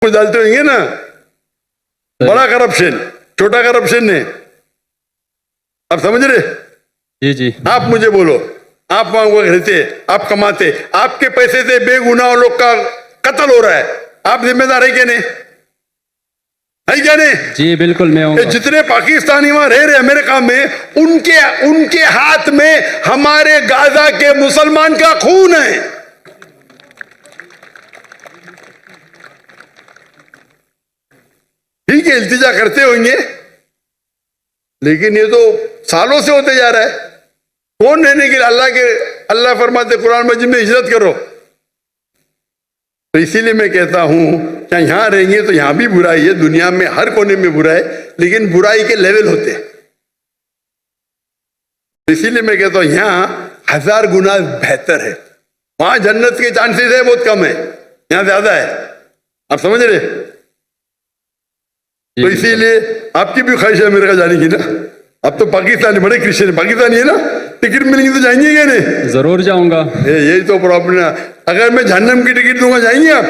कुछ डालते होंगे ना, बड़ा करप्शन, छोटा करप्शन नहीं। आप समझ रहे? जी जी। आप मुझे बोलो, आप वहां रहते, आप कमाते, आपके पैसे से बेगुनाह लोग का कत्ल हो रहा है, आप जिम्मेदार है क्या नहीं? है क्या नहीं? जी बिल्कुल मैं हूँ। जितने पाकिस्तानी वहां रह रहे अमेरिका में, उनके हाथ में हमारे गाजा के मुसलमान का खून है। ठीक है, इल्तिजा करते होंगे, लेकिन ये तो सालों से होते जा रहा है। कौन रहने के लिए? अल्लाह फरमाते कुरान मजीद में, हिजरत करो। तो इसीलिए मैं कहता हूं कि यहां रहेंगे तो यहां भी बुराई है, दुनिया में हर कोने में बुराई है, लेकिन बुराई के लेवल होते हैं। इसीलिए मैं कहता हूं यहां 1000 गुना बेहतर है। वहां जन्नत के चांसेस है बहुत कम है, यहां ज्यादा है। आप समझ रहे? तो इसीलिए आपकी भी ख्वाहिश है अमेरिका जाने की ना। अब तो पाकिस्तानी बड़े क्रिश्चियन है, पाकिस्तानी है ना, टिकट मिलेंगी तो जाएंगे क्या नहीं? जरूर जाऊंगा। यही तो प्रॉब्लम है। अगर मैं जहन्नम की टिकट दूंगा, जाएंगे आप?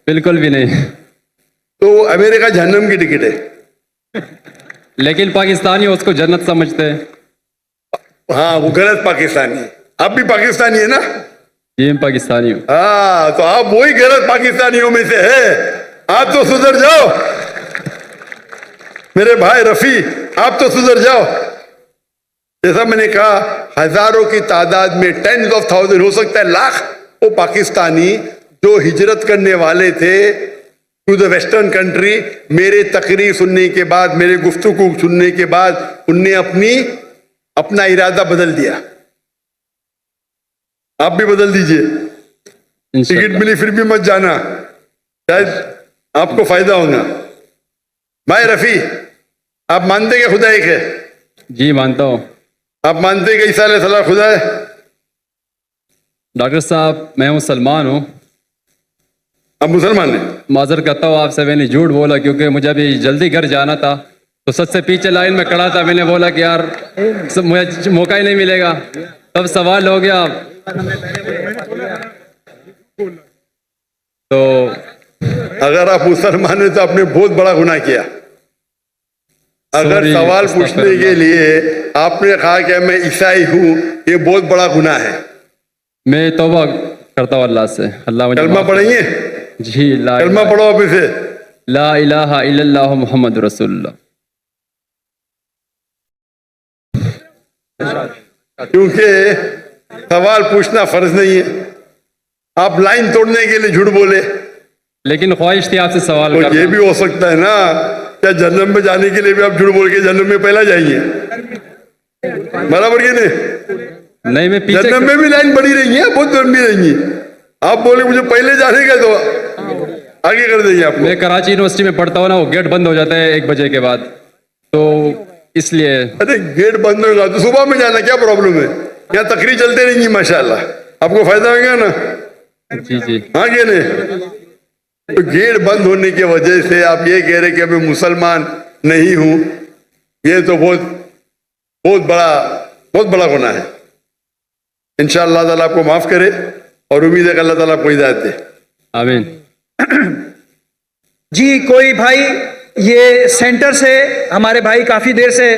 बिल्कुल भी नहीं। तो अमेरिका जहन्नम की टिकट है। लेकिन पाकिस्तानी उसको जन्नत समझते हैं। हाँ, वो गलत पाकिस्तानी है। आप भी पाकिस्तानी है ना? जी मैं पाकिस्तानी हूँ। हाँ, तो आप वही गलत पाकिस्तानियों में से है। आप तो सुधर जाओ मेरे भाई रफी, आप तो सुधर जाओ। जैसा मैंने कहा, हजारों की तादाद में, 10s of thousands, हो सकता है लाख, वो पाकिस्तानी जो हिजरत करने वाले थे टू द वेस्टर्न कंट्री, मेरे तकरीर सुनने के बाद, मेरे गुफ्तगू सुनने के बाद, उनने अपना इरादा बदल दिया। आप भी बदल दीजिए। टिकट मिली फिर भी मत जाना, शायद आपको फायदा होगा। भाई रफी, आप मानते क्या खुदा एक है? जी मानता हूँ। आप मानते कि ईसा अलैहिस्सलाम खुदा है? डॉक्टर साहब मैं मुसलमान हूँ। आप मुसलमान हैं? माजर करता हूँ आपसे, मैंने झूठ बोला क्योंकि मुझे अभी जल्दी घर जाना था, तो सबसे पीछे लाइन में खड़ा था। मैंने बोला कि यार मुझे मौका ही नहीं मिलेगा, तब सवाल हो गया। तो अगर आप मुसलमान हैं तो आपने बहुत बड़ा गुनाह किया। अगर सवाल पूछने के लिए आपने कहा कि मैं ईसाई हूं, ये बहुत बड़ा गुनाह है। मैं तौबा करता हूँ अल्लाह से। अल्लाह मुझे कलमा पढ़ेंगे? जी कलमा पढ़ो आप इसे, ला इलाहा इल्लल्लाह मुहम्मद रसूलुल्लाह। क्योंकि सवाल पूछना फर्ज नहीं है। आप लाइन तोड़ने के लिए झूठ बोले, लेकिन ख्वाहिश थी आपसे सवाल तो करना। ये भी हो सकता है ना, क्या जन्नत में जाने के लिए भी आप झूठ बोल के जन्नत में पहला जाएंगे? बराबर के नहीं? नहीं मैं पीछे जन्नत में भी लाइन बड़ी रहेंगी है, बहुत लंबी रहेंगी। आप बोले मुझे पहले जाने का, तो आगे कर देंगे आपको। मैं कराची यूनिवर्सिटी में पढ़ता हूँ ना, वो गेट बंद हो जाता है 1 बजे के बाद, तो इसलिए। अरे गेट बंद होगा तो सुबह में जाना, क्या प्रॉब्लम है? यहाँ तकरीर चलते रहेंगी माशाल्लाह, आपको फायदा होगा ना। जी जी। हाँ क्या नहीं? तो गेट बंद होने की वजह से आप ये कह रहे कि मैं मुसलमान नहीं हूं, ये तो बहुत बड़ा गुनाह है। इंशाअल्लाह ताला आपको माफ करे और उम्मीद है कि अल्लाह ताला आपको हिदायत दे। आमीन। जी कोई भाई, ये सेंटर से हमारे भाई काफी देर से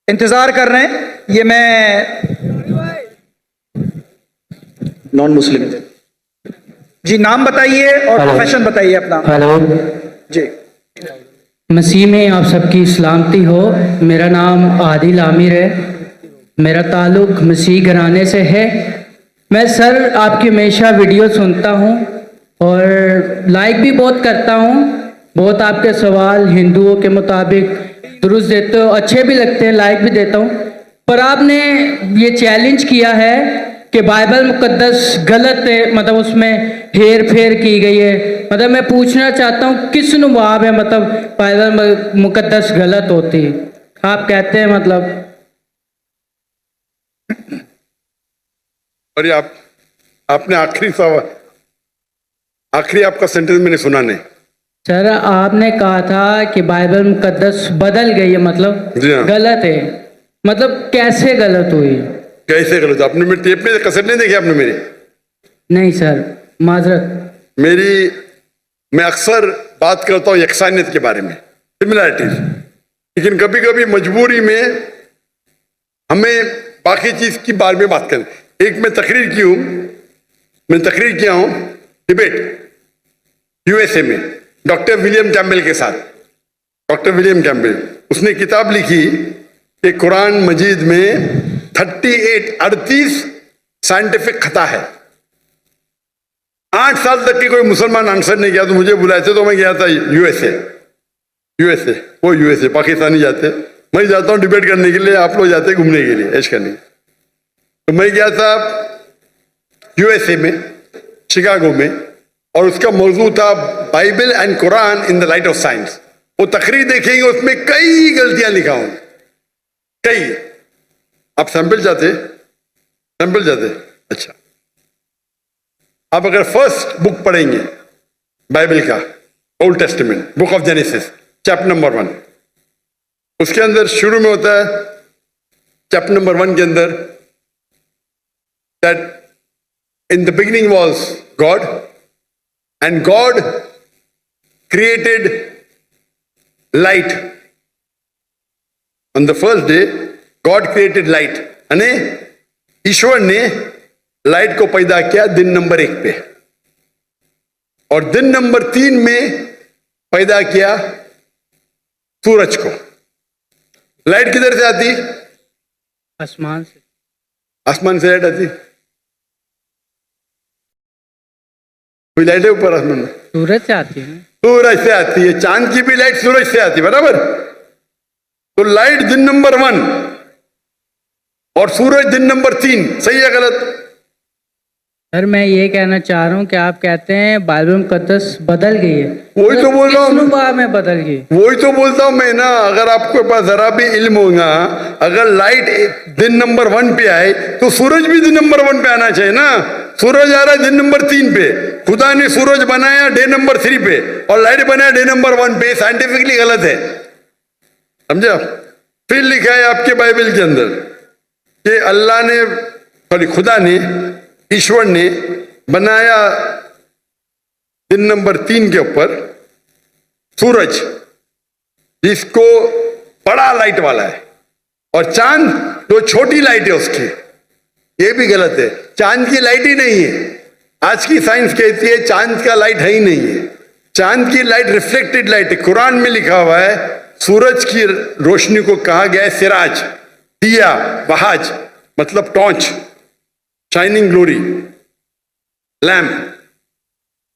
इंतजार कर रहे हैं। ये मैं नॉन मुस्लिम जी, नाम बताइए और प्रोफेशन बताइए अपना। हेलो जी। मसीह में आप सबकी सलामती हो। मेरा नाम आदिल आमिर है, मेरा ताल्लुक मसीह घराने से है। मैं सर आपकी हमेशा वीडियो सुनता हूँ और लाइक भी बहुत करता हूँ। बहुत आपके सवाल हिंदुओं के मुताबिक दुरुस्त देते हो, अच्छे भी लगते हैं, लाइक भी देता हूँ। पर आपने ये चैलेंज किया है कि बाइबल मुकद्दस गलत है, मतलब उसमें हेर फेर की गई है। मतलब मैं पूछना चाहता हूँ किस नुवाब है, मतलब बाइबल मुकद्दस गलत होती है आप कहते हैं मतलब। और ये आपने आखिरी आपका सेंटेंस मैंने सुना नहीं। सर आपने कहा था कि बाइबल मुकद्दस बदल गई है, मतलब गलत है। मतलब कैसे गलत हुई? कैसे गलत? आपने मेरे टेप में कसर नहीं देखी आपने मेरी? नहीं सर, माजरत। मेरी मैं अक्सर बात करता हूं यकसानियत के बारे में, सिमिलैरिटीज, लेकिन कभी कभी मजबूरी में हमें बाकी चीज की बारे में बात करें। एक मैं तकरीर किया हूं डिबेट यूएसए में डॉक्टर विलियम कैम्बेल के साथ। डॉक्टर विलियम कैम्बेल, उसने किताब लिखी कि कुरान मजीद में 38 साइंटिफिक खता है। 8 साल तक के कोई मुसलमान आंसर नहीं किया, तो मुझे बुलाए थे, तो मैं गया था यूएसए, पाकिस्तानी जाते, मैं जाता हूँ डिबेट करने के लिए, आप लोग जाते घूमने के लिए, ऐश करने। तो मैं गया था यूएसए में, शिकागो में, और उसका मौजू था Bible and Quran in the light of science. वो तकरीर देखेंगे, उसमें कई गलतियां लिखा हूं, कई। आप सैंपल जाते? अच्छा, आप अगर फर्स्ट बुक पढ़ेंगे बाइबल का, old testament, book of genesis, chapter number 1, उसके अंदर शुरू में होता है, चैप्टर नंबर 1 के अंदर, that in the beginning was God and God created light. On the first day God created light, यानी ईश्वर ने लाइट को पैदा किया दिन नंबर 1 पे, और दिन नंबर 3 में पैदा किया सूरज को। लाइट किधर से आती? आसमान से। आसमान से लाइट आती? कोई लाइट है ऊपर आसमान में? सूरज से आती है। सूरज से आती है। चांद की भी लाइट सूरज से आती है, बराबर? तो लाइट दिन नंबर 1 और सूरज दिन नंबर 3, सही है गलत? सर मैं ये कहना चाह रहा हूँ कि आप कहते हैं बाइबल मुकद्दस बदल गई है, वही तो बोल रहा हूँ, अनुवाद में बदल गई। वही तो बोलता हूं मैं ना। अगर आपके पास जरा भी इल्म होगा, अगर लाइट दिन नंबर 1 पे आए तो सूरज भी दिन नंबर 1 पे आना चाहिए ना। सूरज आ रहा है दिन नंबर 3 पे, खुदा ने सूरज बनाया डे नंबर 3 पे और लाइट बनाया डे नंबर 1 पे। साइंटिफिकली गलत है, समझे? फिर लिखा है आपके बाइबल के अंदर कि अल्लाह ने, सॉरी खुदा ने, ईश्वर ने बनाया दिन नंबर 3 के ऊपर सूरज, जिसको बड़ा लाइट वाला है, और चांद जो छोटी लाइट है उसकी। ये भी गलत है, चांद की लाइट ही नहीं है। आज की साइंस कहती है चांद का लाइट है ही नहीं है। चांद की लाइट रिफ्लेक्टेड लाइट है। कुरान में लिखा हुआ है सूरज की रोशनी को कहा गया है सिराज, दिया, बहाज मतलब टॉर्च, शाइनिंग ग्लोरी, लैम्प।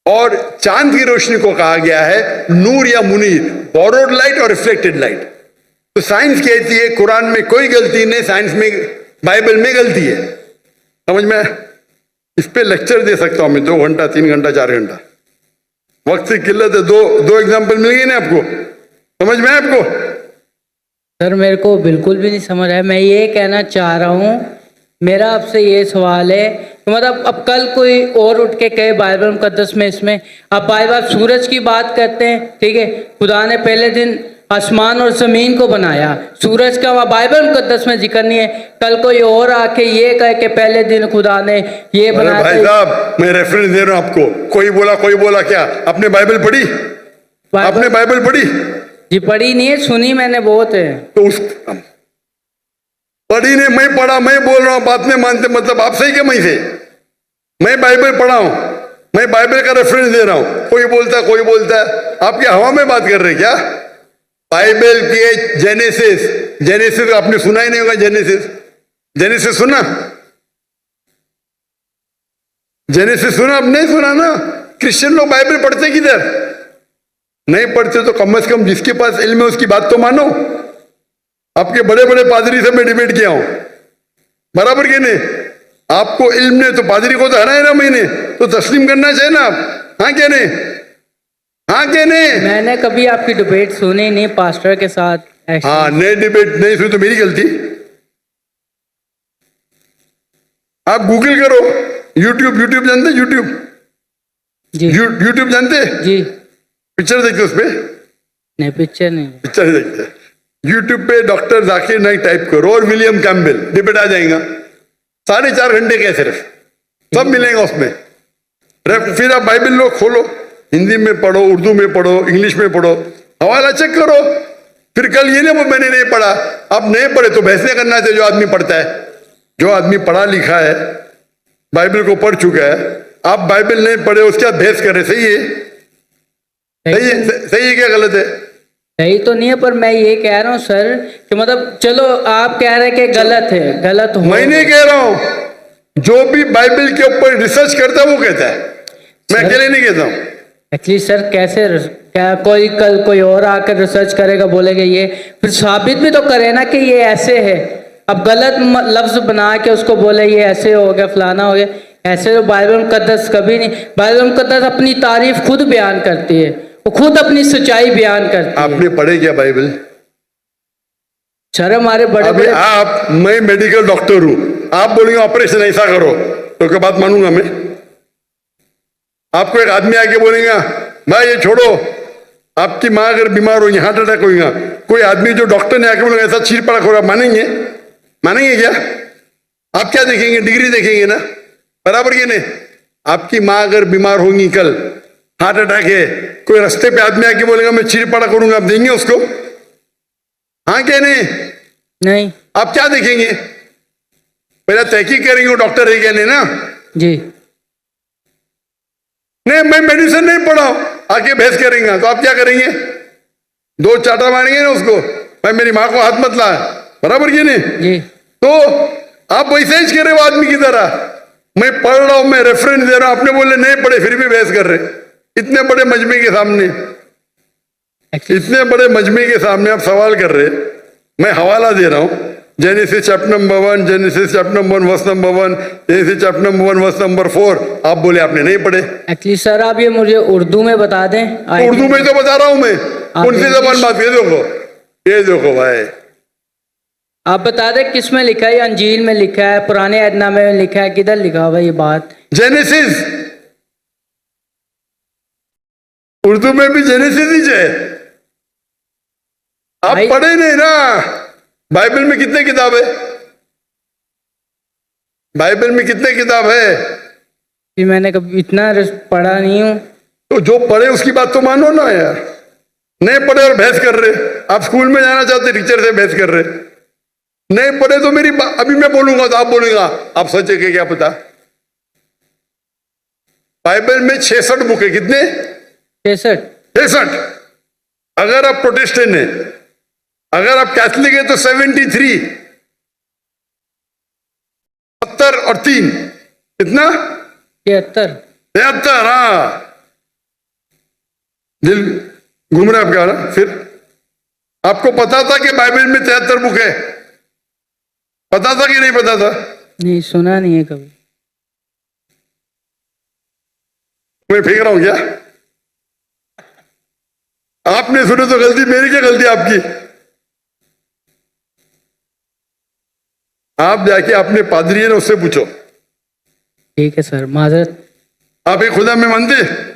और चांद की रोशनी को कहा गया है नूर या मुनीर, बोरोड लाइट और रिफ्लेक्टेड लाइट। तो साइंस कहती है कुरान में कोई गलती नहीं, साइंस में, बाइबल में गलती है। समझ में? इस पे लेक्चर दे सकता हूं मैं 2 घंटा, 3 घंटा, 4 घंटा। वक्त की किल्लत है। दो एग्जाम्पल मिल गए ना आपको, समझ में आपको? सर मेरे को बिल्कुल भी नहीं समझ आया। मैं ये कहना चाह रहा हूँ, मेरा आपसे ये सवाल है कि मतलब अब कल कोई और उठ के कहे बाइबल मुकद्दस में, इसमें अब बाइबल सूरज की बात करते हैं, ठीक है, खुदा ने पहले दिन आसमान और जमीन को बनाया, सूरज का वहाँ बाइबल मुकद्दस में जिक्र नहीं है। कल कोई और आके ये कहे कि पहले दिन खुदा ने ये बनाया। भाई साहब मैं रेफरेंस दे रहा हूं आपको। कोई बोला क्या? आपने बाइबल पढ़ी? आपने बाइबल पढ़ी? जी पढ़ी नहीं है, सुनी मैंने बहुत है। तो उस पढ़ी ने, मैं पढ़ा, मैं बोल रहा हूं, बात नहीं मानते, मतलब आप सही क्या मैं से? मैं बाइबल पढ़ा हूं, मैं बाइबल का रेफरेंस दे रहा हूं। कोई बोलता है आप क्या हवा में बात कर रहे हैं क्या? बाइबल के जेनेसिस आपने सुना ही नहीं होगा। जेनेसिस सुना? जेनेसिस सुना? आप नहीं सुना ना। क्रिश्चियन लोग बाइबल पढ़ते किधर? नहीं पढ़ते तो कम से कम जिसके पास इल्म है उसकी बात तो मानो। आपके बड़े बड़े पादरी से मैं डिबेट किया हूं, बराबर के नहीं? आपको इल्म नहीं तो पादरी को तो हराए ना मैंने, तो तस्लीम करना चाहिए ना आप। हाँ क्या नहीं? हाँ क्या नहीं? मैंने कभी आपकी डिबेट सुनी नहीं पास्टर के साथ। हाँ, नहीं डिबेट नहीं सुनी तो मेरी गलती। आप गूगल करो, यूट्यूब जानते? जी यूट्यूब जानते? जी। पिक्चर देखते उस पर? नहीं पिक्चर नहीं। पिक्चर देखते। यूट्यूब पे डॉक्टर जाकिर नाइक टाइप करो और विलियम कैम्बेल, डिबेट आ जाएगा। 4.5 घंटे के सिर्फ, सब मिलेगा उसमें। फिर आप बाइबल लो, खोलो, हिंदी में पढ़ो, उर्दू में पढ़ो, इंग्लिश में पढ़ो, हवाला चेक करो। फिर कल ये ना वो मैंने नहीं पढ़ा, आप नहीं पढ़े तो बहस नहीं करना चाहिए। जो आदमी पढ़ता है, जो आदमी पढ़ा लिखा है, बाइबल को पढ़ चुका है, आप बाइबल नहीं पढ़े उसके बाद बहस कर रहे, सही है? सही है क्या गलत है? सही तो नहीं है, पर मैं ये कह रहा हूँ सर कि मतलब चलो आप कह रहे हैं कि गलत है, गलत हो। मैं नहीं कह रहा हूं, जो भी बाइबल के ऊपर रिसर्च करता है वो कहता है, मैं अकेले नहीं कहता हूं। एक्चुअली सर कैसे क्या कोई कल कोई और आकर रिसर्च करेगा, बोलेगा ये, फिर साबित भी तो करे ना कि ये ऐसे है। अब गलत लफ्ज बना के उसको बोले ये ऐसे हो गया, फलाना हो गया, ऐसे तो बाइबल मुकद्दस कभी नहीं। बाइबल मुकद्दस अपनी तारीफ खुद बयान करती है, वो खुद अपनी सच्चाई बयान करती है। आपने पढ़े क्या बाइबल? सर हमारे बड़े अभी बड़े आप, मैं मेडिकल डॉक्टर हूं, आप बोलेंगे ऑपरेशन ऐसा करो तो क्या बात मानूंगा मैं? आपको एक आदमी आके बोलेगा भाई ये छोड़ो, आपकी माँ अगर बीमार होगी, हार्ट अटैक होगा, कोई आदमी जो डॉक्टर ने आके बोलेगा ऐसा चीर पड़ा होगा, मानेंगे? मानेंगे क्या? आप क्या देखेंगे? डिग्री देखेंगे ना, बराबर ये नहीं? आपकी माँ अगर बीमार होगी, कल हार्ट अटैक है, कोई रास्ते पे आदमी आके बोलेगा मैं चीर पड़ा करूंगा, आप देंगे उसको? हाँ क्या नहीं? नहीं आप क्या देखेंगे? पहले तहकीक करेंगे वो डॉक्टर है क्या नहीं ना? जी। नहीं मैं मेडिसिन नहीं पढ़ा हूं, आके बहस करेंगे तो आप क्या करेंगे? दो चाटा मारेंगे ना उसको, भाई मेरी माँ को हाथ मत ला, बराबर ये नहीं? जी तो आप वैसे ही करे वो आदमी की तरह, मैं पढ़ रहा हूं, मैं रेफरेंस दे रहा हूं, आपने बोले नहीं पढ़े फिर भी बहस कर रहे। इतने बड़े मजमे के सामने, इतने बड़े मजमे के सामने आप सवाल कर रहे। मैं हवाला दे रहा हूं, Genesis chapter number 1, Genesis chapter number 1 verse number 1, Genesis chapter number 1 verse number 4, आप बोले आपने नहीं पढ़े। एक्चुअली सर आप ये मुझे उर्दू में बता दें। उर्दू में तो बता रहा हूं मैं, कौन सी जबान बात? ये देखो भाई, आप बता दें किस में लिखा है, अंजील में लिखा है, पुराने अहदनामे में लिखा है, किधर लिखा हुआ है ये बात? जेनेसिस, उर्दू में भी जेनेसिस ही है। आप पढ़े नहीं ना। बाइबल में कितने किताब है? बाइबल में कितने किताब है? कि मैंने कभी इतना पढ़ा नहीं हूँ। तो जो पढ़े उसकी बात तो मानो ना यार। नहीं पढ़े और बहस कर रहे, आप स्कूल में जाना चाहते टीचर से बहस कर रहे। नहीं पढ़े तो मेरी अभी मैं बोलूंगा तो आप बोलेगा आप सच है क्या पता? बाइबल में 66 बुक है, कितने? 66। अगर आप प्रोटेस्टेंट है, अगर आप कैथलिक है तो 73, 70 और 3 कितना? 73। हाँ, दिल घूम रहा है आपका ना। फिर आपको पता था कि बाइबल में 73 बुक है? पता था कि नहीं पता था? नहीं, सुना नहीं है कभी। मैं फेंक रहा हूं क्या? आपने सुने तो गलती मेरी, क्या गलती आपकी? आप जाके अपने पादरी है ना उससे पूछो। ठीक है सर, माजरत। आप एक खुदा में मानते?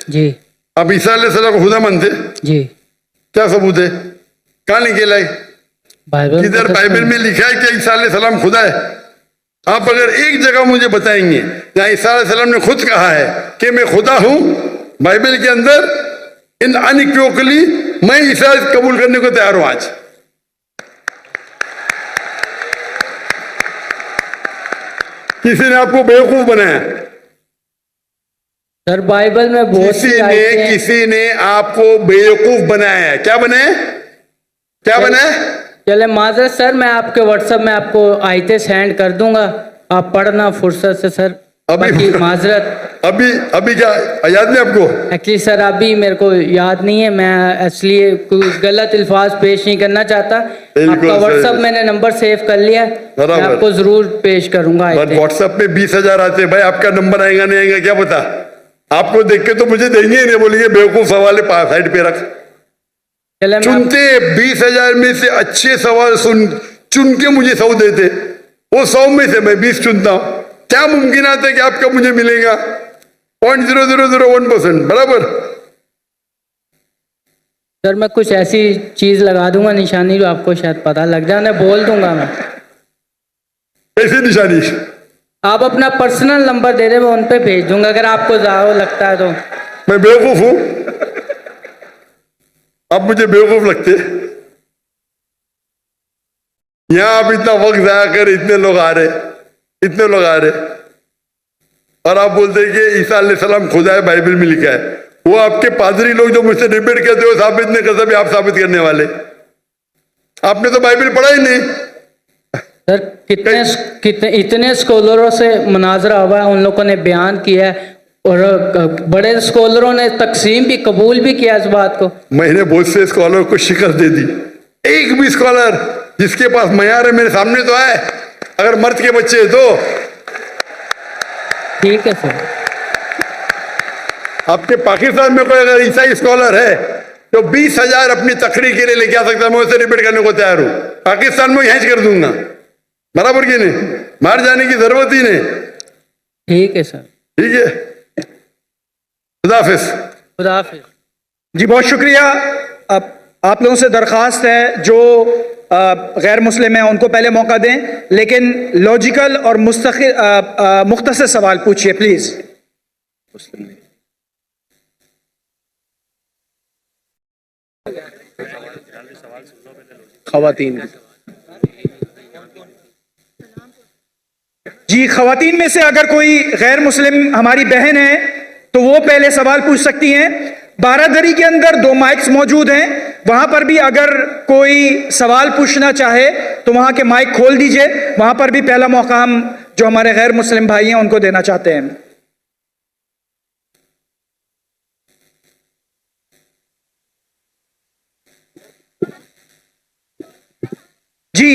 जी। आप ईसा अलैहिस्सलाम को खुदा मानते? जी। क्या सबूत है? कहां लिखे लाई? बाइबल किधर बाइबल में लिखा है कि ईसा अलैहिस्सलाम खुदा है? आप अगर एक जगह मुझे बताएंगे जहां ईसा अलैहिस्सलाम ने खुद कहा है कि मैं खुदा हूं, बाइबल के अंदर इन अनइक्विवोकली, मैं ईसा कबूल करने को तैयार हूं आज। किसी ने आपको बेवकूफ बनाया? सर बाइबल में बहुत सी आयतें हैं। किसी ने आपको बेवकूफ बनाया है। क्या बनाए? क्या बनाए? चले माजरत सर, मैं आपके व्हाट्सएप में आपको आयतें सेंड कर दूंगा, आप पढ़ना फुर्सत से सर। अभी माजरत अभी क्या याद नहीं आपको? एक्चुअली सर अभी मेरे को याद नहीं है, मैं इसलिए कोई गलत अल्फाज पेश नहीं करना चाहता। आपका व्हाट्सएप मैंने नंबर सेव कर लिया, मैं आपको जरूर पेश करूंगा। व्हाट्सएप में 20,000 आते भाई, आपका नंबर आएगा नहीं आएगा क्या पता? आपको देख के तो मुझे देंगे ही नहीं, बोलेंगे बेवकूफ सवाल है साइड पे रख। चुनते 20,000 में से अच्छे सवाल चुन के मुझे 100 देते, वो 100 में से मैं 20 चुनता हूं। क्या मुमकिन आता है कि आपका मुझे मिलेगा? 0.0001%, बराबर। सर मैं कुछ ऐसी चीज लगा दूंगा निशानी जो आपको शायद पता लग जाए, मैं बोल दूंगा। मैं कैसी निशानी? आप अपना पर्सनल नंबर दे दे, मैं उन पे भेज दूंगा अगर आपको ज़्यादा लगता है तो। मैं बेवकूफ हूं? आप मुझे बेवकूफ लगते? यहां आप इतना वक्त जाया कर, इतने लोग आ रहे, और आप बोलते हैं कि ईसा अलैहिस्सलाम खुदा है, बाइबल में लिखा है। वो आपके पादरी लोग जो मुझसे डिबेट करते हो, साबित नहीं कर सकते, आप साबित करने वाले। आपने तो बाइबल पढ़ा ही नहीं। सर कितने इतने स्कॉलरों से मुनाजरा हुआ है, उन लोगों ने बयान किया है, और बड़े स्कॉलरों ने तकसीम भी कबूल भी किया इस बात को। मैंने बहुत से स्कॉलर को शिकस्त दे दी। एक भी स्कॉलर जिसके पास मयार है मेरे सामने तो आए, अगर मर्द के बच्चे हैं तो। ठीक है सर। आपके पाकिस्तान में कोई अगर ईसाई स्कॉलर है तो 20,000 अपनी तकरीर के लिए लेके आ सकता है, मैं उसे डिबेट करने को तैयार हूं। पाकिस्तान में यहीं कर दूंगा, बराबर की नहीं, बाहर जाने की जरूरत ही नहीं। ठीक है सर। ठीक है, खुदा हाफिज। खुदा हाफिज। जी बहुत शुक्रिया। अब आप लोगों से दरख्वास्त है जो गैर मुस्लिम हैं उनको पहले मौका दें, लेकिन लॉजिकल और मुख्तसर सवाल पूछिए प्लीज। खवातीन। जी, खवातीन में से अगर कोई गैर मुस्लिम हमारी बहन है तो वो पहले सवाल पूछ सकती हैं। बारादरी के अंदर 2 माइक्स मौजूद हैं, वहां पर भी अगर कोई सवाल पूछना चाहे तो वहां के माइक खोल दीजिए। वहां पर भी पहला मौका हम जो हमारे गैर मुस्लिम भाई हैं उनको देना चाहते हैं। जी,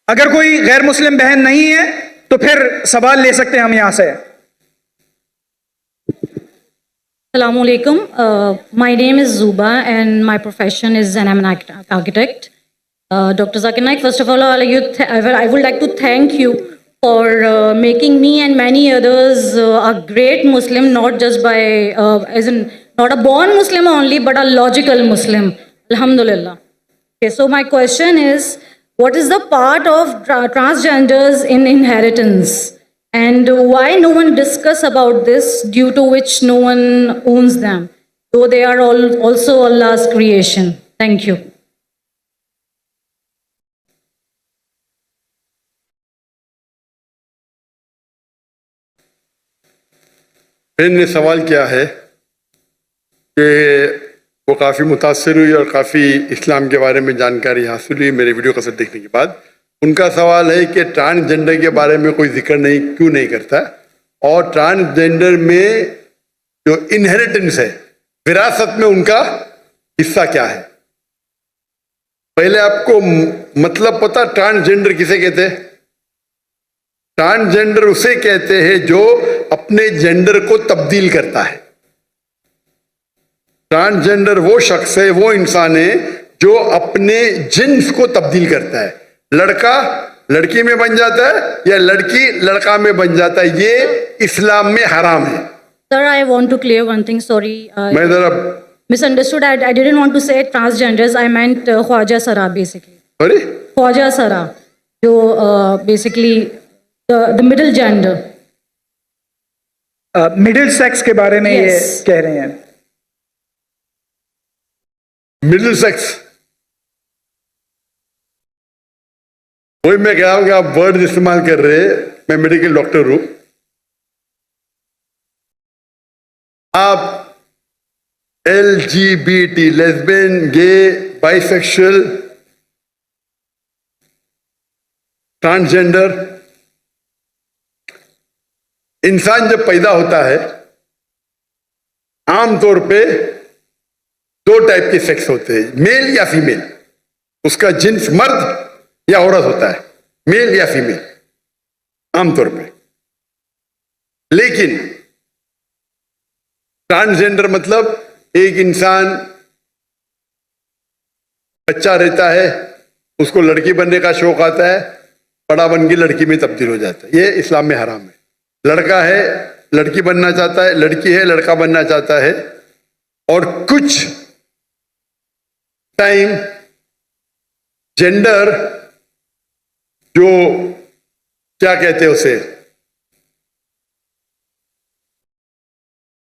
अगर कोई गैर मुस्लिम बहन नहीं है तो फिर सवाल ले सकते हैं हम यहां से। Assalamu alaikum. My name is Zuba and my profession is I'm an architect. Dr. Zakir Naik, first of all, I would like to thank you for making me and many others a great Muslim, not just by, as in, not a born Muslim only, but a logical Muslim. Alhamdulillah. Okay, so my question is, what is the part of transgenders in inheritance? And why no one discuss about this, due to which no one owns them, though they are all also Allah's creation? Thank you. बहन ने सवाल किया है कि वो काफ़ी मुतासर हुई और काफ़ी इस्लाम के बारे में जानकारी हासिल हुई मेरे वीडियो कैसेट देखने के बाद। उनका सवाल है कि ट्रांसजेंडर के बारे में कोई जिक्र क्यों नहीं करता, और ट्रांसजेंडर में जो इनहेरिटेंस है, विरासत में उनका हिस्सा क्या है। पहले आपको मतलब पता ट्रांसजेंडर किसे कहते हैं? ट्रांसजेंडर उसे कहते हैं जो अपने जेंडर को तब्दील करता है। ट्रांसजेंडर वो शख्स है, वो इंसान है जो अपने जिन्स को तब्दील करता है। लड़का लड़की में बन जाता है या लड़की लड़का में बन जाता है, ये इस्लाम में हराम है। Sir, I want to clear one thing. Sorry, मैं जरा misunderstood. I didn't want to say transgenders. I meant Khwaja Sara basically. Sorry, Khwaja Sara, जो basically the middle gender. Middle sex के बारे में Yes. ये कह रहे हैं। मिडिल सेक्स, वही मैं कह रहा हूं कि आप वर्ड इस्तेमाल कर रहे हैं। मैं मेडिकल डॉक्टर हूं। आप LGBT, लेस्बियन, गे, बाइसेक्सुअल, ट्रांसजेंडर, इंसान जब पैदा होता है आमतौर पे 2 टाइप के सेक्स होते हैं, मेल या फीमेल। उसका जिन्स मर्द या औरत होता है, मेल या फीमेल आमतौर पे। लेकिन ट्रांसजेंडर मतलब एक इंसान बच्चा रहता है, उसको लड़की बनने का शौक आता है, बड़ा बन के लड़की में तब्दील हो जाता है। ये इस्लाम में हराम है। लड़का है लड़की बनना चाहता है, लड़की है लड़का बनना चाहता है, और कुछ टाइम जेंडर जो क्या कहते हैं उसे,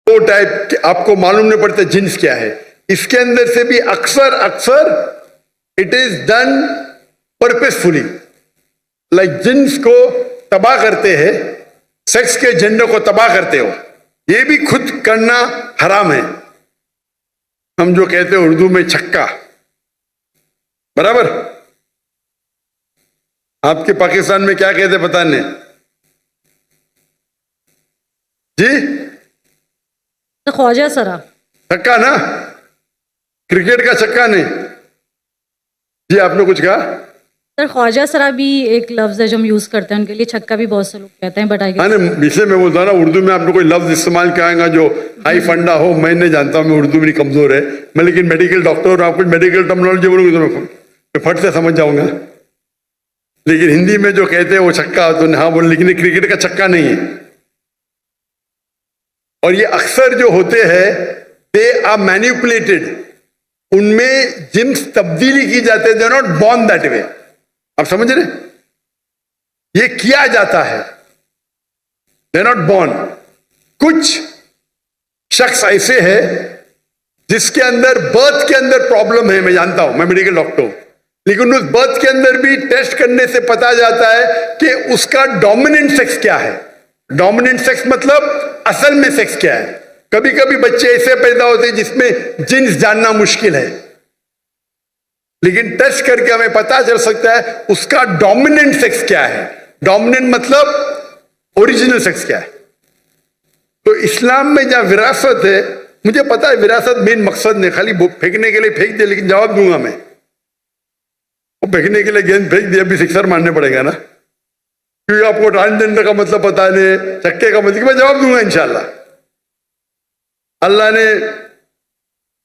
वो टाइप आपको मालूम नहीं पड़ता जिन्स क्या है, इसके अंदर से भी अक्सर अक्सर it is done purposefully, like jeans को तबाह करते हैं, सेक्स के जेंडर को तबाह करते हो, ये भी खुद करना हराम है। हम जो कहते हैं उर्दू में छक्का, बराबर। आपके पाकिस्तान में क्या कहते पता नहीं जी, तो ख्वाजा सरा, छक्का ना, क्रिकेट का छक्का नहीं जी। आपने कुछ कहा? सर ख्वाजा सरा भी एक लफ्ज है जो हम यूज करते हैं उनके लिए, छक्का भी बहुत से लोग कहते हैं, बट आई हाँ नहीं, इसे मैं बोलता हूँ ना, उर्दू में आपने कोई लफ्ज इस्तेमाल कराएगा जो हाई फंडा हो, मैं नहीं जानता, मैं उर्दू में कमजोर है, मैं लेकिन मेडिकल डॉक्टर और आप कुछ मेडिकल टर्मिनोलॉजी बोलूंगी तो मैं फट से समझ जाऊंगा, लेकिन हिंदी में जो कहते हैं वो छक्का, तो हाँ बोल, लेकिन क्रिकेट का छक्का नहीं है। और ये अक्सर जो होते हैं दे आर मैनिपुलेटेड, उनमें जिन्स तब्दीली की जाती है, they are not born that way. आप समझ रहे, ये किया जाता है, दे नॉट बॉर्न। कुछ शख्स ऐसे हैं जिसके अंदर बर्थ के अंदर प्रॉब्लम है, मैं जानता हूं, मैं मेडिकल डॉक्टर हूं, लेकिन उस बर्थ के अंदर भी टेस्ट करने से पता जाता है कि उसका डोमिनेंट सेक्स क्या है। डोमिनेंट सेक्स मतलब असल में सेक्स क्या है। कभी कभी बच्चे ऐसे पैदा होते हैं जिसमें जिन्स जानना मुश्किल है, लेकिन टेस्ट करके हमें पता चल सकता है उसका डोमिनेंट सेक्स क्या है। डोमिनेंट मतलब ओरिजिनल सेक्स क्या है। तो इस्लाम में जहां विरासत है, मुझे पता है विरासत मेन मकसद नहीं, खाली फेंकने के लिए फेंक दे, लेकिन जवाब दूंगा मैं। वो फेंकने के लिए गेंद फेंक दिया, अभी सिक्सर मारने पड़ेगा ना, क्योंकि आपको ट्रांसजेंडर का मतलब पता नहीं, चक्के का मतलब, मैं जवाब दूंगा इंशाल्लाह। अल्लाह ने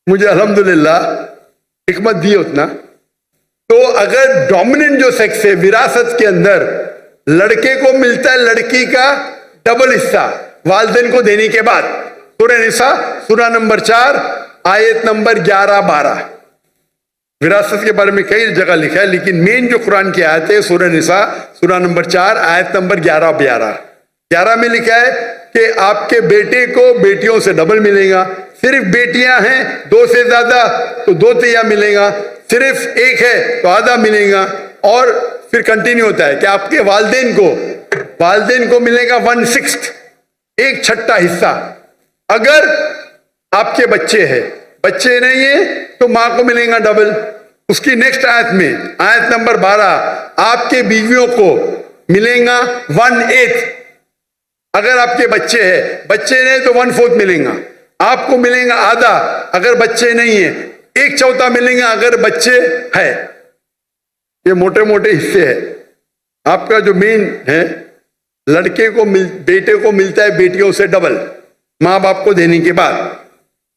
मुझे अल्हम्दुलिल्लाह हिकमत दी उतना। तो अगर डोमिनेंट जो सेक्स है विरासत के अंदर, लड़के को मिलता है लड़की का डबल हिस्सा वालिदैन को देने के बाद। सूरह निसा सूरह नंबर 4 आयत नंबर 11-12 विरासत के बारे में कई जगह लिखा है, लेकिन मेन जो कुरान की आयत है सूरह निसा सूरह नंबर 4 आयत नंबर 11 में लिखा है कि आपके बेटे को बेटियों से डबल मिलेगा, सिर्फ बेटियां हैं 2 से ज्यादा तो 2 तिहाई मिलेगा, सिर्फ एक है तो आधा मिलेगा। और फिर कंटिन्यू होता है कि आपके वालिदैन को मिलेगा 1/6, 1/6 हिस्सा। अगर आपके बच्चे हैं, बच्चे नहीं है तो मां को मिलेगा डबल। उसकी नेक्स्ट आयत में आयत नंबर 12 आपके बीवियों को मिलेगा 1/8। अगर आपके बच्चे हैं, बच्चे नहीं तो 1/4 मिलेगा। आपको मिलेगा आधा अगर बच्चे नहीं है, 1/4 मिलेगा अगर बच्चे है। ये मोटे मोटे हिस्से हैं। आपका जो मेन है, लड़के को बेटे को मिलता है बेटियों से डबल मां बाप को देने के बाद।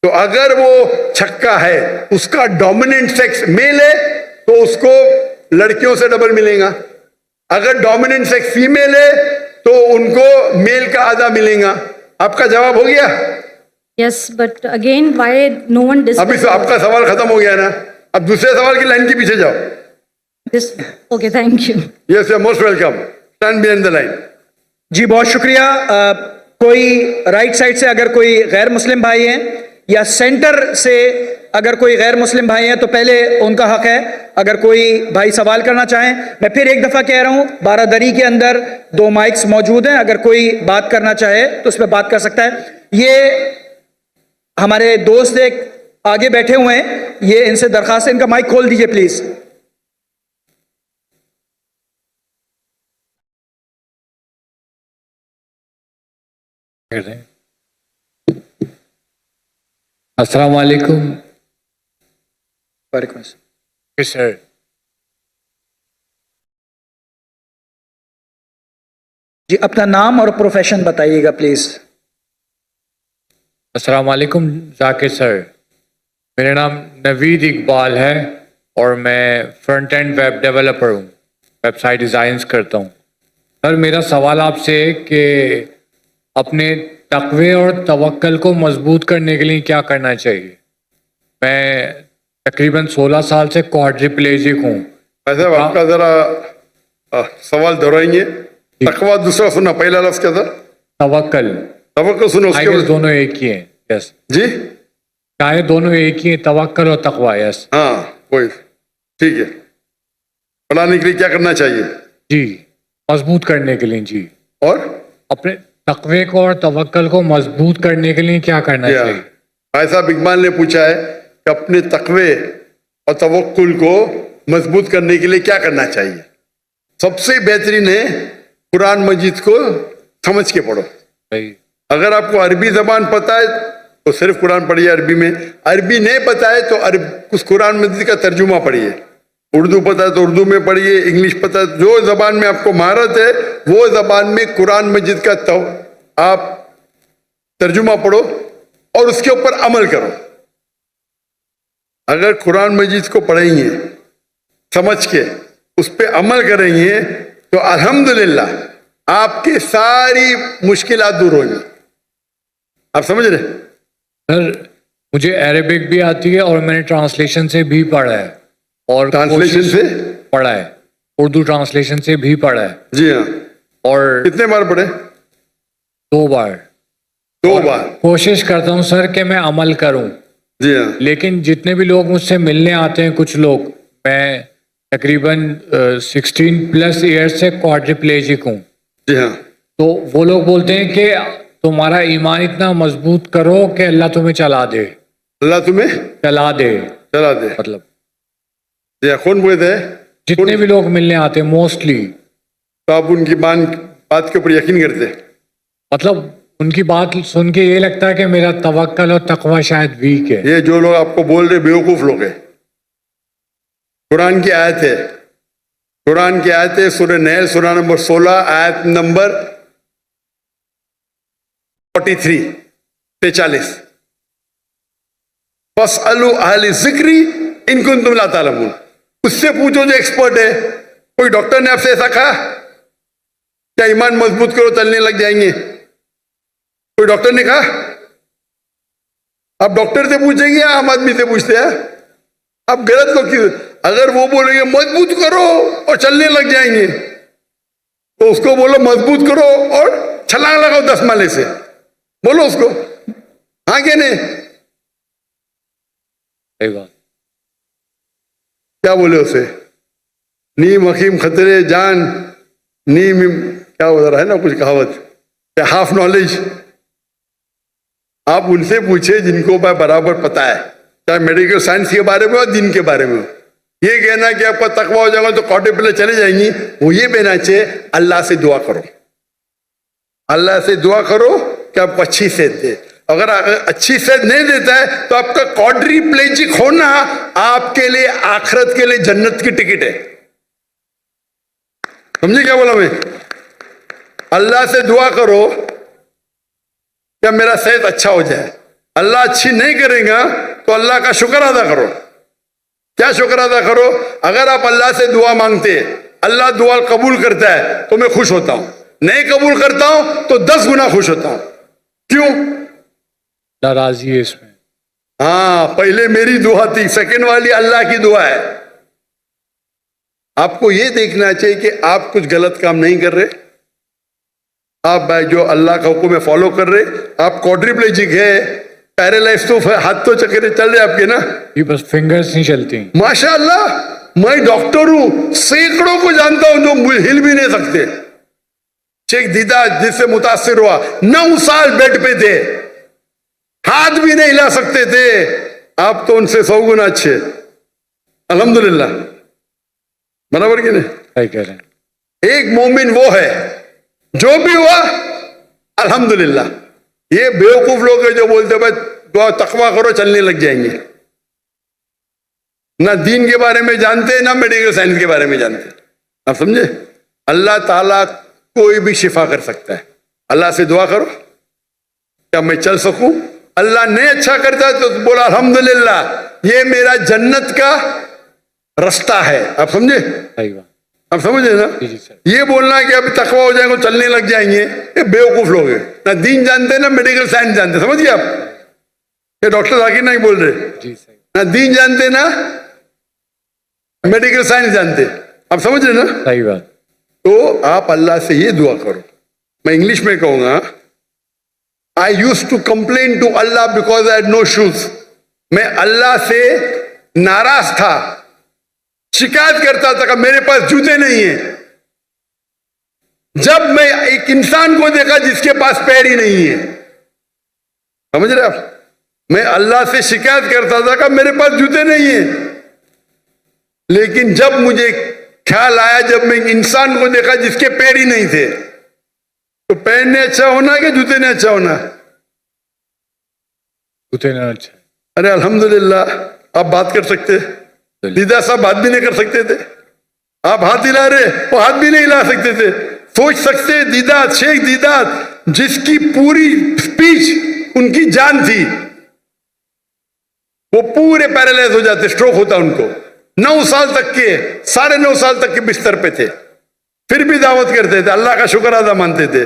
तो अगर वो छक्का है, उसका डोमिनेंट सेक्स मेल है तो उसको लड़कियों से डबल मिलेगा। अगर डोमिनेंट सेक्स फीमेल है तो उनको मेल का आधा मिलेगा। आपका जवाब हो गया? Yes, but again why no one अभी तो आपका सवाल खत्म हो गया ना, अब दूसरे सवाल की लाइन के पीछे जाओ। This okay, thank you. Yes, you most welcome, stand behind the line. जी बहुत शुक्रिया। कोई राइट साइड से अगर कोई गैर मुस्लिम भाई हैं या सेंटर से अगर कोई गैर मुस्लिम भाई हैं तो पहले उनका हक है अगर कोई भाई सवाल करना चाहें। मैं फिर एक दफा कह रहा हूं, बारादरी के अंदर 2 माइक्स मौजूद हैं, अगर कोई बात करना चाहे तो उस पर बात कर सकता है। ये हमारे दोस्त एक आगे बैठे हुए हैं, ये इनसे दरखास्त है, इनका माइक खोल दीजिए प्लीज। अस्सलाम वालेकुम। वालेकुम अस्सलाम। सर, जी अपना नाम और प्रोफेशन बताइएगा प्लीज। अस्सलाम वालेकुम जाकिर सर, मेरा नाम नवीद इकबाल है और मैं फ्रंट एंड वेब डेवलपर हूँ, वेबसाइट डिज़ाइंस करता हूँ। सर मेरा सवाल आपसे है कि अपने तकवे और तवक्कल को मजबूत करने के लिए क्या करना चाहिए? मैं तकरीबन 16 साल से क्वाड्रिप्लेजिक हूँ। भाई साहब आपका जरा सवाल दोहराएंगे। तकवा दूसरा सुना, पहला लफ्ज क्या था? तवक्कल। तवक्कुल सुनो आई उसके गेस बाद। दोनों एक ही हैं। यस, जी चाहे दोनों एक ही हैं, तवक्कल और तकवा। यस हाँ वही, ठीक है। पढ़ाने के लिए क्या करना चाहिए? जी, मजबूत करने के लिए। जी, और अपने तकवे को और तवक्कल को मजबूत करने के लिए क्या करना क्या चाहिए? भाई साहब इकबाल ने पूछा है कि अपने तकवे और तवक्कुल को मजबूत करने के लिए क्या करना चाहिए? सबसे बेहतरीन है कुरान मजीद को समझ के पढ़ो। सही। अगर आपको अरबी जबान पता है तो सिर्फ कुरान पढ़िए अरबी में, अरबी नहीं पता है तो उस कुरान मजीद का तर्जुमा पढ़िए। उर्दू पता है तो उर्दू में पढ़िए, इंग्लिश पता है, जो जबान में आपको महारत है वो जबान में कुरान मजीद का आप तर्जुमा पढ़ो और उसके ऊपर अमल करो। अगर कुरान मजीद को पढ़ेंगे समझ के उस पर अमल करेंगे तो अल्हम्दुलिल्लाह आपकी सारी मुश्किलात दूर होंगी। आप समझ रहे? सर, मुझे अरेबिक भी आती है और मैंने ट्रांसलेशन से भी पढ़ा है और ट्रांसलेशन कोशिश से पढ़ा है, उर्दू ट्रांसलेशन से भी पढ़ा है जी हाँ। और कितने बार पढ़े? 2 बार। 2 बार। कोशिश करता हूँ सर कि मैं अमल करूँ, जी हाँ। लेकिन जितने भी लोग मुझसे मिलने आते हैं, कुछ लोग, मैं तकरीबन 16+ ईयर्स से क्वाड्रिप्लेजिक हूँ, जी हाँ। तो वो लोग बोलते हैं कि तुम्हारा ईमान इतना मजबूत करो कि अल्लाह तुम्हें चला दे। अल्लाह तुम्हें चला दे चला दे। मतलब जी हाँ, कौन बोलते हैं? जितने भी लोग मिलने आते हैं मोस्टली, तो आप उनकी बात के ऊपर यकीन करते हैं? मतलब उनकी बात सुन के ये लगता है कि मेरा तवक्कल और तकवा शायद वीक है। ये जो लोग आपको बोल रहे बेवकूफ लोग हैं। कुरान की आयत है, कुरान की आयत है, सूरह नहल सूरह नंबर 16 आयत नंबर 43 फसअलू अहले ज़िक्री इन कुंतुम ला तालमून। उससे पूछो जो एक्सपर्ट है। कोई डॉक्टर ने आपसे ऐसा कहा क्या ईमान मजबूत करो चलने लग जाएंगे? कोई डॉक्टर ने कहा? आप डॉक्टर से पूछेंगे या आम आदमी से पूछते हैं? आप गलत लोग की। अगर वो बोलेंगे मजबूत करो और चलने लग जाएंगे तो उसको बोलो मजबूत करो और छलांग लगाओ 10 माले से। बोलो उसको, हाँ क्या नहीं? सही बात। क्या बोले उसे? नीम हकीम खतरे जान, नीम क्या हो रहा है ना कुछ कहावत, हाफ नॉलेज। आप उनसे पूछे जिनको बराबर पता है, चाहे मेडिकल साइंस के बारे में हो दिन के बारे में हो। ये कहना कि आपका तकवा हो जाएगा तो क्वाड्रिप्लेजिक चले जाएंगी, वो ये कहना चाहिए अल्लाह से दुआ करो, अल्लाह से दुआ करो कि आपको अच्छी सेहत दे। अगर अच्छी सेहत नहीं देता है तो आपका क्वाड्रिप्लेजिक होना आपके लिए आखिरत के लिए जन्नत की टिकट है। समझे क्या बोला मैं? अल्लाह से दुआ करो क्या मेरा सेहत अच्छा हो जाए। अल्लाह अच्छी नहीं करेगा तो अल्लाह का शुक्र अदा करो। क्या शुक्र अदा करो? अगर आप अल्लाह से दुआ मांगते, अल्लाह दुआ कबूल करता है तो मैं खुश होता हूं, नहीं कबूल करता हूं तो 10 गुना खुश होता हूं। क्यों? नाराजगी है इसमें। हाँ, पहले मेरी दुआ थी, सेकंड वाली अल्लाह की दुआ है। आपको यह देखना चाहिए कि आप कुछ गलत काम नहीं कर रहे। आप भाई जो अल्लाह का हुक्म है फॉलो कर रहे। आप क्वाड्रिप्लेजिक है, पैरालाइज तो हाथ तो चक्कर चल रहे आपके ना, ये बस फिंगर्स नहीं चलती। माशाअल्लाह। मैं डॉक्टर हूं, सैकड़ों को जानता हूं जो हिल भी नहीं सकते। शेख दीदा जिससे मुतासिर हुआ 9 साल बेड पे थे, हाथ भी नहीं हिला सकते थे। आप तो उनसे 100 गुना अच्छे, अल्हम्दुलिल्लाह। बराबर कि नहीं? सही कह रहे हैं। एक मोमिन वो है जो भी हुआ अल्हम्दुलिल्लाह। ये बेवकूफ लोग हैं जो बोलते भाई दुआ तकवा करो चलने लग जाएंगे। ना दीन के बारे में जानते, ना मेडिकल साइंस के बारे में जानते। आप समझे? अल्लाह ताला कोई भी शिफा कर सकता है। अल्लाह से दुआ करो क्या मैं चल सकूं। अल्लाह नहीं अच्छा करता तो बोला अल्हम्दुलिल्लाह, ये मेरा जन्नत का रास्ता है। आप समझे? सही बात। आप समझे ना? जी जी सर। ये बोलना कि अभी तकवा हो जाएंगे चलने लग जाएंगे, ये बेवकूफ लोग हैं, ना दीन जानते ना मेडिकल साइंस जानते। समझ गए आप? ये डॉक्टर जाकिर नाइक बोल रहे, जी सही। ना दीन जानते ना मेडिकल साइंस जानते। आप समझ रहे ना? सही बात। तो आप अल्लाह से ये दुआ करो। मैं इंग्लिश में कहूंगा, I use to complain to Allah because I had no shoes. मैं अल्लाह से नाराज था, शिकायत करता था कि मेरे पास जूते नहीं है। जब मैं एक इंसान को देखा जिसके पास पैर ही नहीं है, समझ रहे आप? मैं अल्लाह से शिकायत करता था कि मेरे पास जूते नहीं है, लेकिन जब मुझे ख्याल आया, जब मैं एक इंसान को देखा जिसके पैर ही नहीं थे, तो पैर ने अच्छा होना कि जूते ने अच्छा होना? जूते ना अच्छा। अरे अल्हम्दुलिल्लाह, आप बात कर सकते। दीदा साहब बात भी नहीं कर सकते थे, आप हाथ हिला रहे, वो हाथ भी नहीं हिला सकते थे। सोच सकते दीदात, शेख दीदात, जिसकी पूरी स्पीच उनकी जान थी, वो पूरे पैरालाइज हो जाते, स्ट्रोक होता उनको। 9 साल तक के, 9.5 साल तक के बिस्तर पे थे, फिर भी दावत करते थे, अल्लाह का शुक्र अदा मानते थे।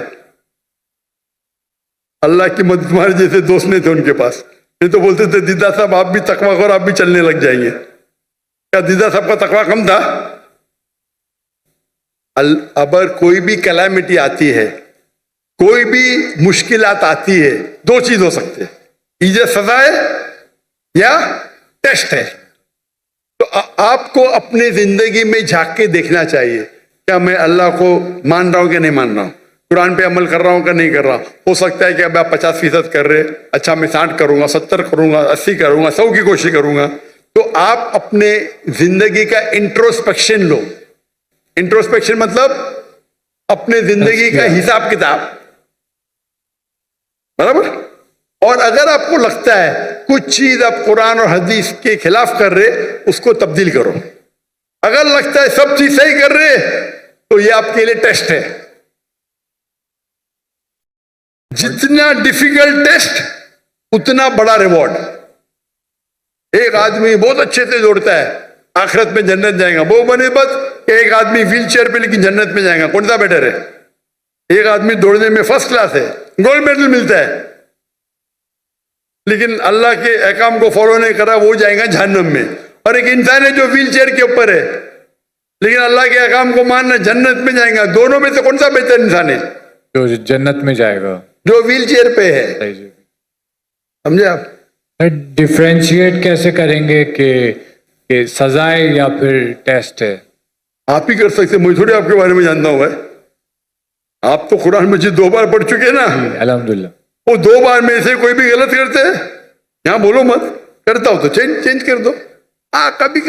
अल्लाह की मदद, तुम्हारे जैसे दोस्त नहीं थे उनके पास, नहीं तो बोलते थे दीदा साहब आप भी तकवा करो, आप भी चलने लग जाएंगे। क्या दीदा साहब का तकवा कम था? अगर कोई भी कैलामिटी आती है, कोई भी मुश्किलात आती है, 2 चीज हो सकते हैं, इधर सजा है या टेस्ट है। तो आपको अपने जिंदगी में झांक के देखना चाहिए, क्या मैं अल्लाह को मान रहा हूं कि नहीं मान रहा हूं, कुरान पे अमल कर रहा हूं कि नहीं कर रहा हूं। हो सकता है कि अब आप 50% कर रहे, अच्छा मैं 60 करूंगा, 70 करूंगा, 80 करूंगा, 100 की कोशिश करूंगा। तो आप अपने जिंदगी का इंट्रोस्पेक्शन लो। इंट्रोस्पेक्शन मतलब अपने जिंदगी का हिसाब किताब, बराबर? और अगर आपको लगता है कुछ चीज आप कुरान और हदीस के खिलाफ कर रहे, उसको तब्दील करो। अगर लगता है सब चीज सही कर रहे, तो ये आपके लिए टेस्ट है। जितना डिफिकल्ट टेस्ट, उतना बड़ा रिवॉर्ड। एक आदमी बहुत अच्छे से दौड़ता है, आखिरत में जन्नत जाएगा, वो बनिस्बत एक आदमी व्हील चेयर पे लेकिन जन्नत में जाएगा, कौन सा बेटर है? एक आदमी दौड़ने में फर्स्ट क्लास है, गोल्ड मेडल मिलता है, लेकिन अल्लाह के अहकाम को फॉलो नहीं करा, वो जाएगा जहन्नम में। और एक इंसान है जो व्हील चेयर के ऊपर है, लेकिन अल्लाह के अहकाम को मानना, जन्नत में जाएगा। दोनों में से कौन सा बेहतर इंसान है? जो जन्नत में जाएगा, जो व्हील चेयर पे है। सही जी। समझे आप? डिफ्रेंशिएट कैसे करेंगे कि सजाए या फिर टेस्ट है? आप ही कर सकते, मुझे थोड़ी आपके बारे में जानना हुआ है। आप तो कुरान मजीद 2 बार पढ़ चुके हैं ना। अल्हम्दुलिल्लाह। वो 2 बार में से कोई भी गलत करते हैं, यहां बोलो मत, करता हो तो चेंज कर दो। कभी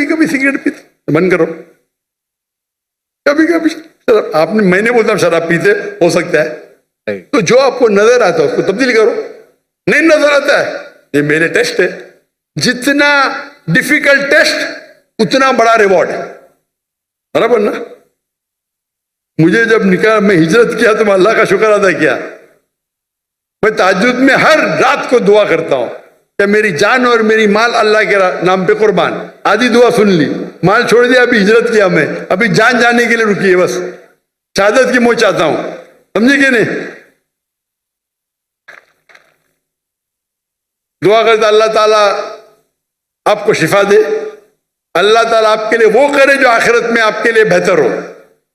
कभी सिगरेट पीते बंद करो, कभी कभी शराब, आपने, मैंने बोलता हूं शराब पीते, हो सकता है, सही। तो जो आपको नजर आता है उसको तब्दील करो। नहीं नजर आता है, ये मेरे टेस्ट है। जितना डिफिकल्ट टेस्ट, उतना बड़ा रिवॉर्ड है, बराबर ना? मुझे जब निकाह में हिजरत किया तो मैं अल्लाह का शुक्र अदा किया। मैं ताज्जुद में हर रात को दुआ करता हूं कि मेरी जान और मेरी माल अल्लाह के नाम पे कुर्बान। आधी दुआ सुन ली, माल छोड़ दिया, अभी हिजरत किया, मैं अभी जान जाने के लिए रुकी है, बस शहादत की मौत चाहता हूं। समझे कि नहीं? दुआ करता अल्लाह ताला आपको शिफा दे, अल्लाह ताला आपके लिए वो करे जो आखिरत में आपके लिए बेहतर हो,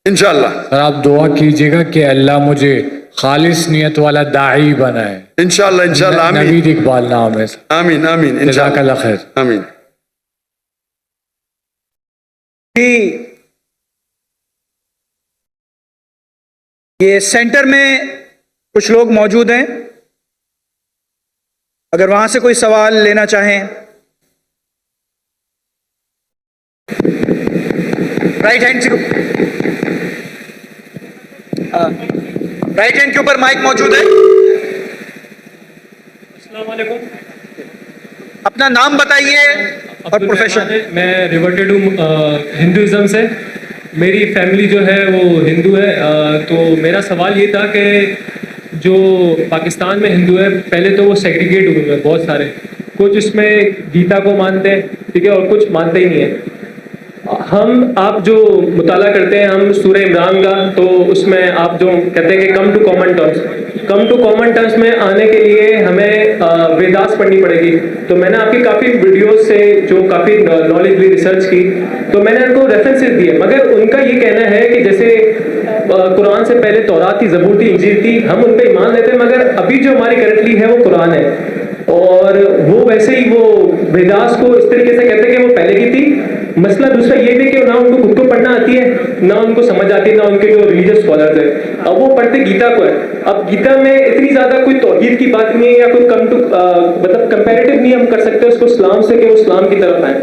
इंशाअल्लाह। सर आप दुआ कीजिएगा कि अल्लाह मुझे खालिस नियत वाला दाई बनाए, इंशाअल्लाह इंशाअल्लाह। आमीन नवीद इकबाल नाम है। आमीन आमीन इंशाअल्लाह। जज़ाकल्लाह खैर। आमीन। ये सेंटर में कुछ लोग मौजूद हैं, अगर वहां से कोई सवाल लेना चाहें। राइट हैंड के ऊपर माइक मौजूद है। अस्सलाम वालेकुम। अपना नाम बताइए और प्रोफेशन। मैं रिवर्टेड हूँ हिंदुज़म से, मेरी फैमिली जो है वो हिंदू है। तो मेरा सवाल ये था कि जो पाकिस्तान में हिंदू है, पहले तो वो सेग्रीगेट हुए हैं बहुत सारे, कुछ इसमें गीता को मानते हैं, ठीक है, और कुछ मानते ही नहीं है। हम आप जो मुताला करते हैं हम सूरह इमरान का, तो उसमें आप जो कहते हैं कि कम टू कॉमन टर्म्स में आने के लिए हमें वेदास पढ़नी पड़ेगी। तो मैंने आपकी काफ़ी वीडियोस से जो काफ़ी नॉलेजली रिसर्च की, तो मैंने उनको रेफरेंसेस दिए, मगर उनका ये कहना है कि जैसे कुरान से पहले तौरात थी, ज़बूर थी, इंजील थी, हम उन पे ईमान लेते हैं, मगर अभी जो हमारी करंटली है वो कुरान है। और वो वैसे ही वो वेदास को इस तरीके से कहते हैं कि वो पहले की थी। मसला दूसरा ये भी कि ना उनको खुद को पढ़ना आती है, ना उनको समझ आती है, ना उनके जो रिलीजियस स्कॉलर्स हैं, अब वो पढ़ते गीता को है। अब गीता में इतनी ज्यादा कोई तौहीद की बात नहीं है या कोई मतलब कंपैरेटिव नहीं हम कर सकते उसको इस्लाम से कि वो इस्लाम की तरफ आए।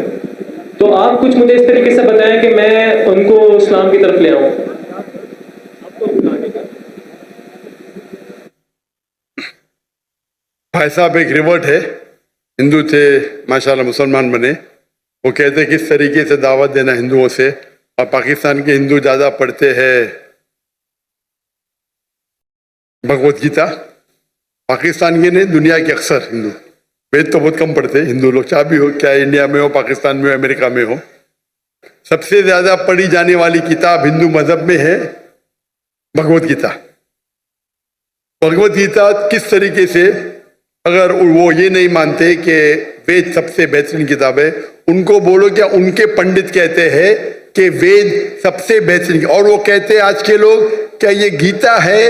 तो आप कुछ मुझे इस तरीके से बताएं कि मैं उनको इस्लाम की तरफ ले आऊं। भाई साहब एक रिवर्ट है, हिंदू थे, माशाल्लाह मुसलमान बने। वो कहते किस तरीके से दावत देना हिंदुओं से, और पाकिस्तान के हिंदू ज़्यादा पढ़ते हैं भगवत गीता। पाकिस्तान के नहीं, दुनिया के अक्सर हिंदू वेद तो बहुत कम पढ़ते हैं हिंदू लोग, चाहे भी हो, क्या इंडिया में हो, पाकिस्तान में हो, अमेरिका में हो। सबसे ज़्यादा पढ़ी जाने वाली किताब हिंदू मजहब में है भगवत गीता। भगवत गीता किस तरीके से, अगर वो ये नहीं मानते कि वेद सबसे बेहतरीन किताब है, उनको बोलो क्या उनके पंडित कहते हैं कि वेद सबसे बेहतरीन, और वो कहते हैं आज के लोग क्या ये गीता है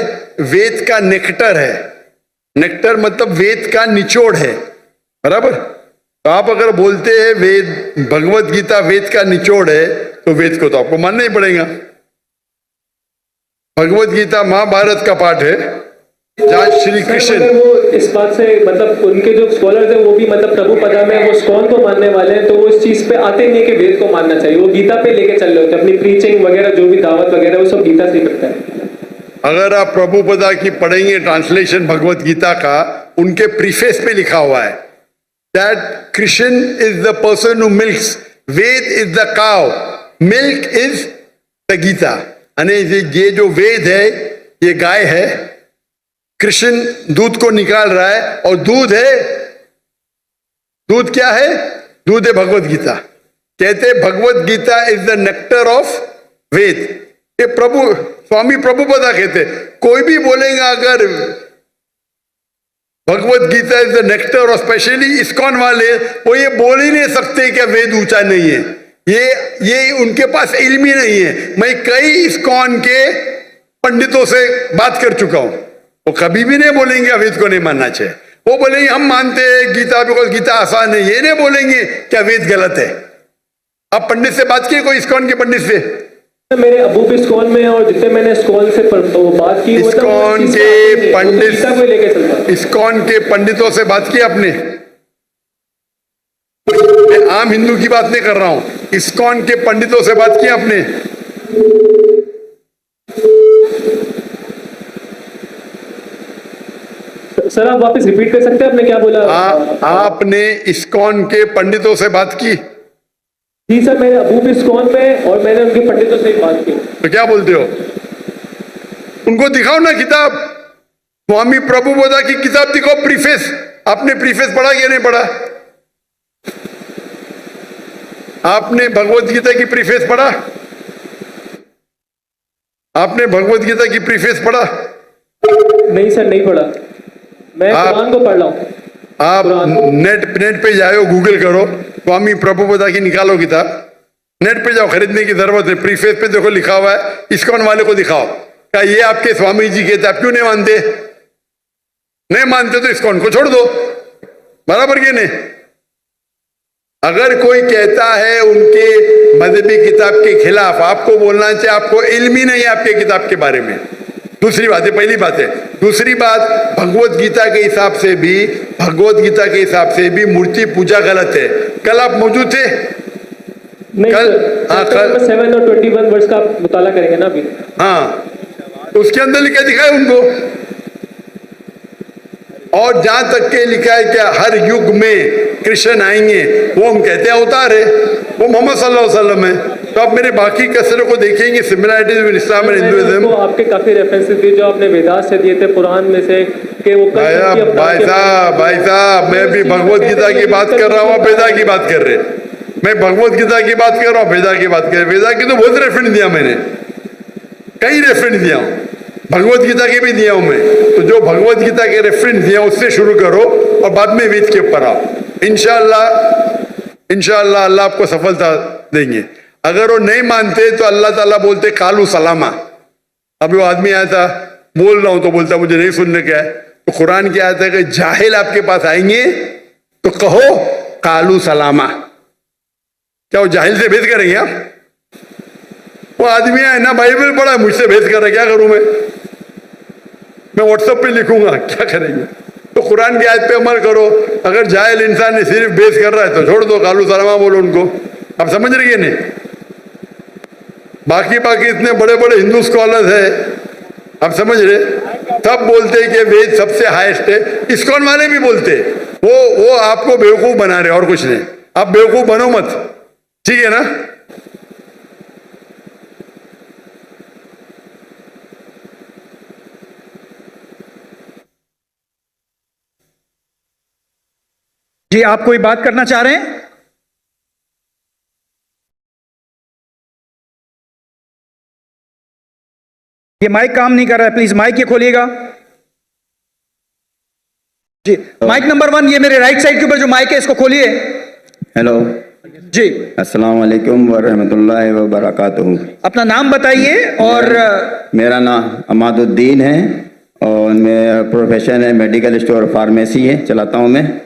वेद का नेक्टर है। नेक्टर मतलब वेद का निचोड़ है, बराबर। तो आप अगर बोलते हैं वेद भगवत गीता वेद का निचोड़ है, तो वेद को तो आपको मानना ही पड़ेगा। भगवत गीता महाभारत का पाठ है, जहाँ श्री कृष्ण, वो इस बात से मतलब उनके जो स्कॉलर्स हैं वो भी मतलब प्रभुपदा में वो स्कॉन को मानने वाले हैं, तो वो इस चीज पे आते नहीं कि वेद को मानना चाहिए, वो गीता पे लेके चल रहे होते हैं अपनी प्रीचिंग वगैरह, जो भी दावत वगैरह वो सब गीता से ही करता है। अगर आप प्रभुपदा की पढ़ेंगे ट्रांसलेशन भगवत गीता का, उनके प्रीफेस पे लिखा हुआ है that Krishna is the person who milks, Veda is the cow, milk is the Gita. यानी ये जो वेद है ये गाय है, कृष्ण दूध को निकाल रहा है, और दूध है, दूध क्या है? दूध है भगवत गीता। कहते Bhagavad Gita is the nectar of Veda. ये प्रभु स्वामी प्रभुपदा कहते, कोई भी बोलेगा अगर Bhagavad Gita is the nectar, और स्पेशली इस्कॉन वाले, वो ये बोल ही नहीं सकते कि वेद ऊंचा नहीं है। ये उनके पास इल्म ही नहीं है। मैं कई इस्कॉन के पंडितों से बात कर चुका हूं, वो कभी भी नहीं बोलेंगे वेद को नहीं मानना चाहिए। वो बोलेंगे हम मानते हैं गीता, बिकॉज गीता आसान है। ये नहीं बोलेंगे क्या वेद गलत है। आप पंडित से बात किए, कोई इस्कॉन के पंडित से? मेरे अबू भी स्कॉन में, और जितने मैंने स्कॉन से बात की, इस्कॉन के पंडित, गीता को लेके चलता। इस्कॉन के पंडितों से बात की आपने? मैं आम हिंदू की बात नहीं कर रहा हूं, इस्कॉन के पंडितों से बात की आपने? सर आप वापस रिपीट कर सकते हैं, आपने क्या बोला? आपने इस्कॉन के पंडितों से बात की? जी सर, मेरे अबू भी इस्कॉन में, और मैंने उनके पंडितों से बात की। तो क्या बोलते हो? उनको दिखाओ ना किताब, स्वामी प्रभुपदा की किताब दिखाओ, प्रीफेस। आपने प्रीफेस पढ़ा या नहीं पढ़ा? आपने भगवत गीता की प्रीफेस पढ़ा? आपने भगवत गीता की प्रीफेस पढ़ा? नहीं सर, नहीं पढ़ा। मैं कुरान को पढ़ रहा हूँ। आप नेट पे जाओ, गूगल करो, स्वामी प्रभुपदा की निकालो किताब, नेट पे जाओ, खरीदने की जरूरत है। प्रीफेस पे देखो लिखा हुआ है, इस्कॉन वाले को दिखाओ क्या ये आपके स्वामी जी कहते, आप क्यों नहीं मानते? नहीं मानते तो इस्कॉन को छोड़ दो, बराबर के नहीं? अगर कोई कहता है उनके मजहबी किताब के खिलाफ, आपको बोलना चाहिए आपको इल्म ही नहीं है आपके किताब के बारे में। दूसरी बात है, पहली बात है। दूसरी बात, भगवत गीता के हिसाब से भी, भगवत गीता के हिसाब से भी मूर्ति पूजा गलत है। कल आप मौजूद थे? नहीं कल, कल 7 और 21 वर्ष का आप मुताला करेंगे ना अभी? हाँ, तो उसके अंदर लिखा दिखा है उनको। और जहां तक के लिखा है क्या हर युग में कृष्ण आएंगे, वो हम कहते हैं अवतार है, वो मोहम्मद सल्लल्लाहु अलैहि वसल्लम है। तो आप मेरे बाकी कसरों को देखेंगे, similarities with Islam and Hinduism. तो आपके काफी रेफरेंसेस दिए जो आपने वेदास से दिए थे, कुरान में से, कि वो भाई साहब मैं भी भगवत गीता की बात कर रहा हूँ, आप वेदा की बात कर रहे हैं। मैं भगवत गीता की बात कर रहा हूँ, वेदा की बात कर, वेदा की तो बहुत रेफरेंस दिया मैंने, कई रेफरेंस दिया हूँ, भगवत गीता के भी दिया हूं मैं। तो जो भगवत गीता के रेफरेंस दिया उससे शुरू करो और बाद में वेद के ऊपर आओ। इंशाअल्लाह अल्लाह आपको सफलता देंगे। अगर वो नहीं मानते तो अल्लाह ताला बोलते कालू सलामा। अभी वो आदमी आया था, बोल रहा हूं तो बोलता मुझे नहीं सुनने क्या है, तो कुरान क्या आता है कि जाहिल आपके पास आएंगे तो कहो कालू सलामा। क्या वो जाहिल से भेद करेंगे आप? वो आदमी है ना बाइबल पढ़ा है, मुझसे भेद कर रहा है, क्या करूं मैं व्हाट्सएप पे लिखूंगा, क्या करेंगे? तो कुरान की आयत पे अमल करो। अगर जाहिल इंसान ने सिर्फ बेस कर रहा है तो छोड़ दो, कालू सलामा बोलो उनको। आप समझ रही है नहीं? बाकी इतने बड़े बड़े हिंदू स्कॉलर्स है, आप समझ रहे, सब बोलते हैं कि वेद सबसे हाईएस्ट है। इस्कॉन वाले भी बोलते हैं, वो आपको बेवकूफ बना रहे और कुछ नहीं। आप बेवकूफ बनो मत, ठीक है ना? जी, आप कोई बात करना चाह रहे हैं? ये माइक काम नहीं कर रहा है, प्लीज माइक ये खोलिएगा। जी, माइक नंबर 1, ये मेरे राइट साइड के ऊपर जो माइक है इसको खोलिए। हेलो जी, अस्सलाम वालेकुम वरहमतुल्लाहि वबरकातुहू। अपना नाम बताइए। और मेरा नाम अमादुद्दीन है और मेरा प्रोफेशन है मेडिकल स्टोर फार्मेसी है, चलाता हूँ मैं।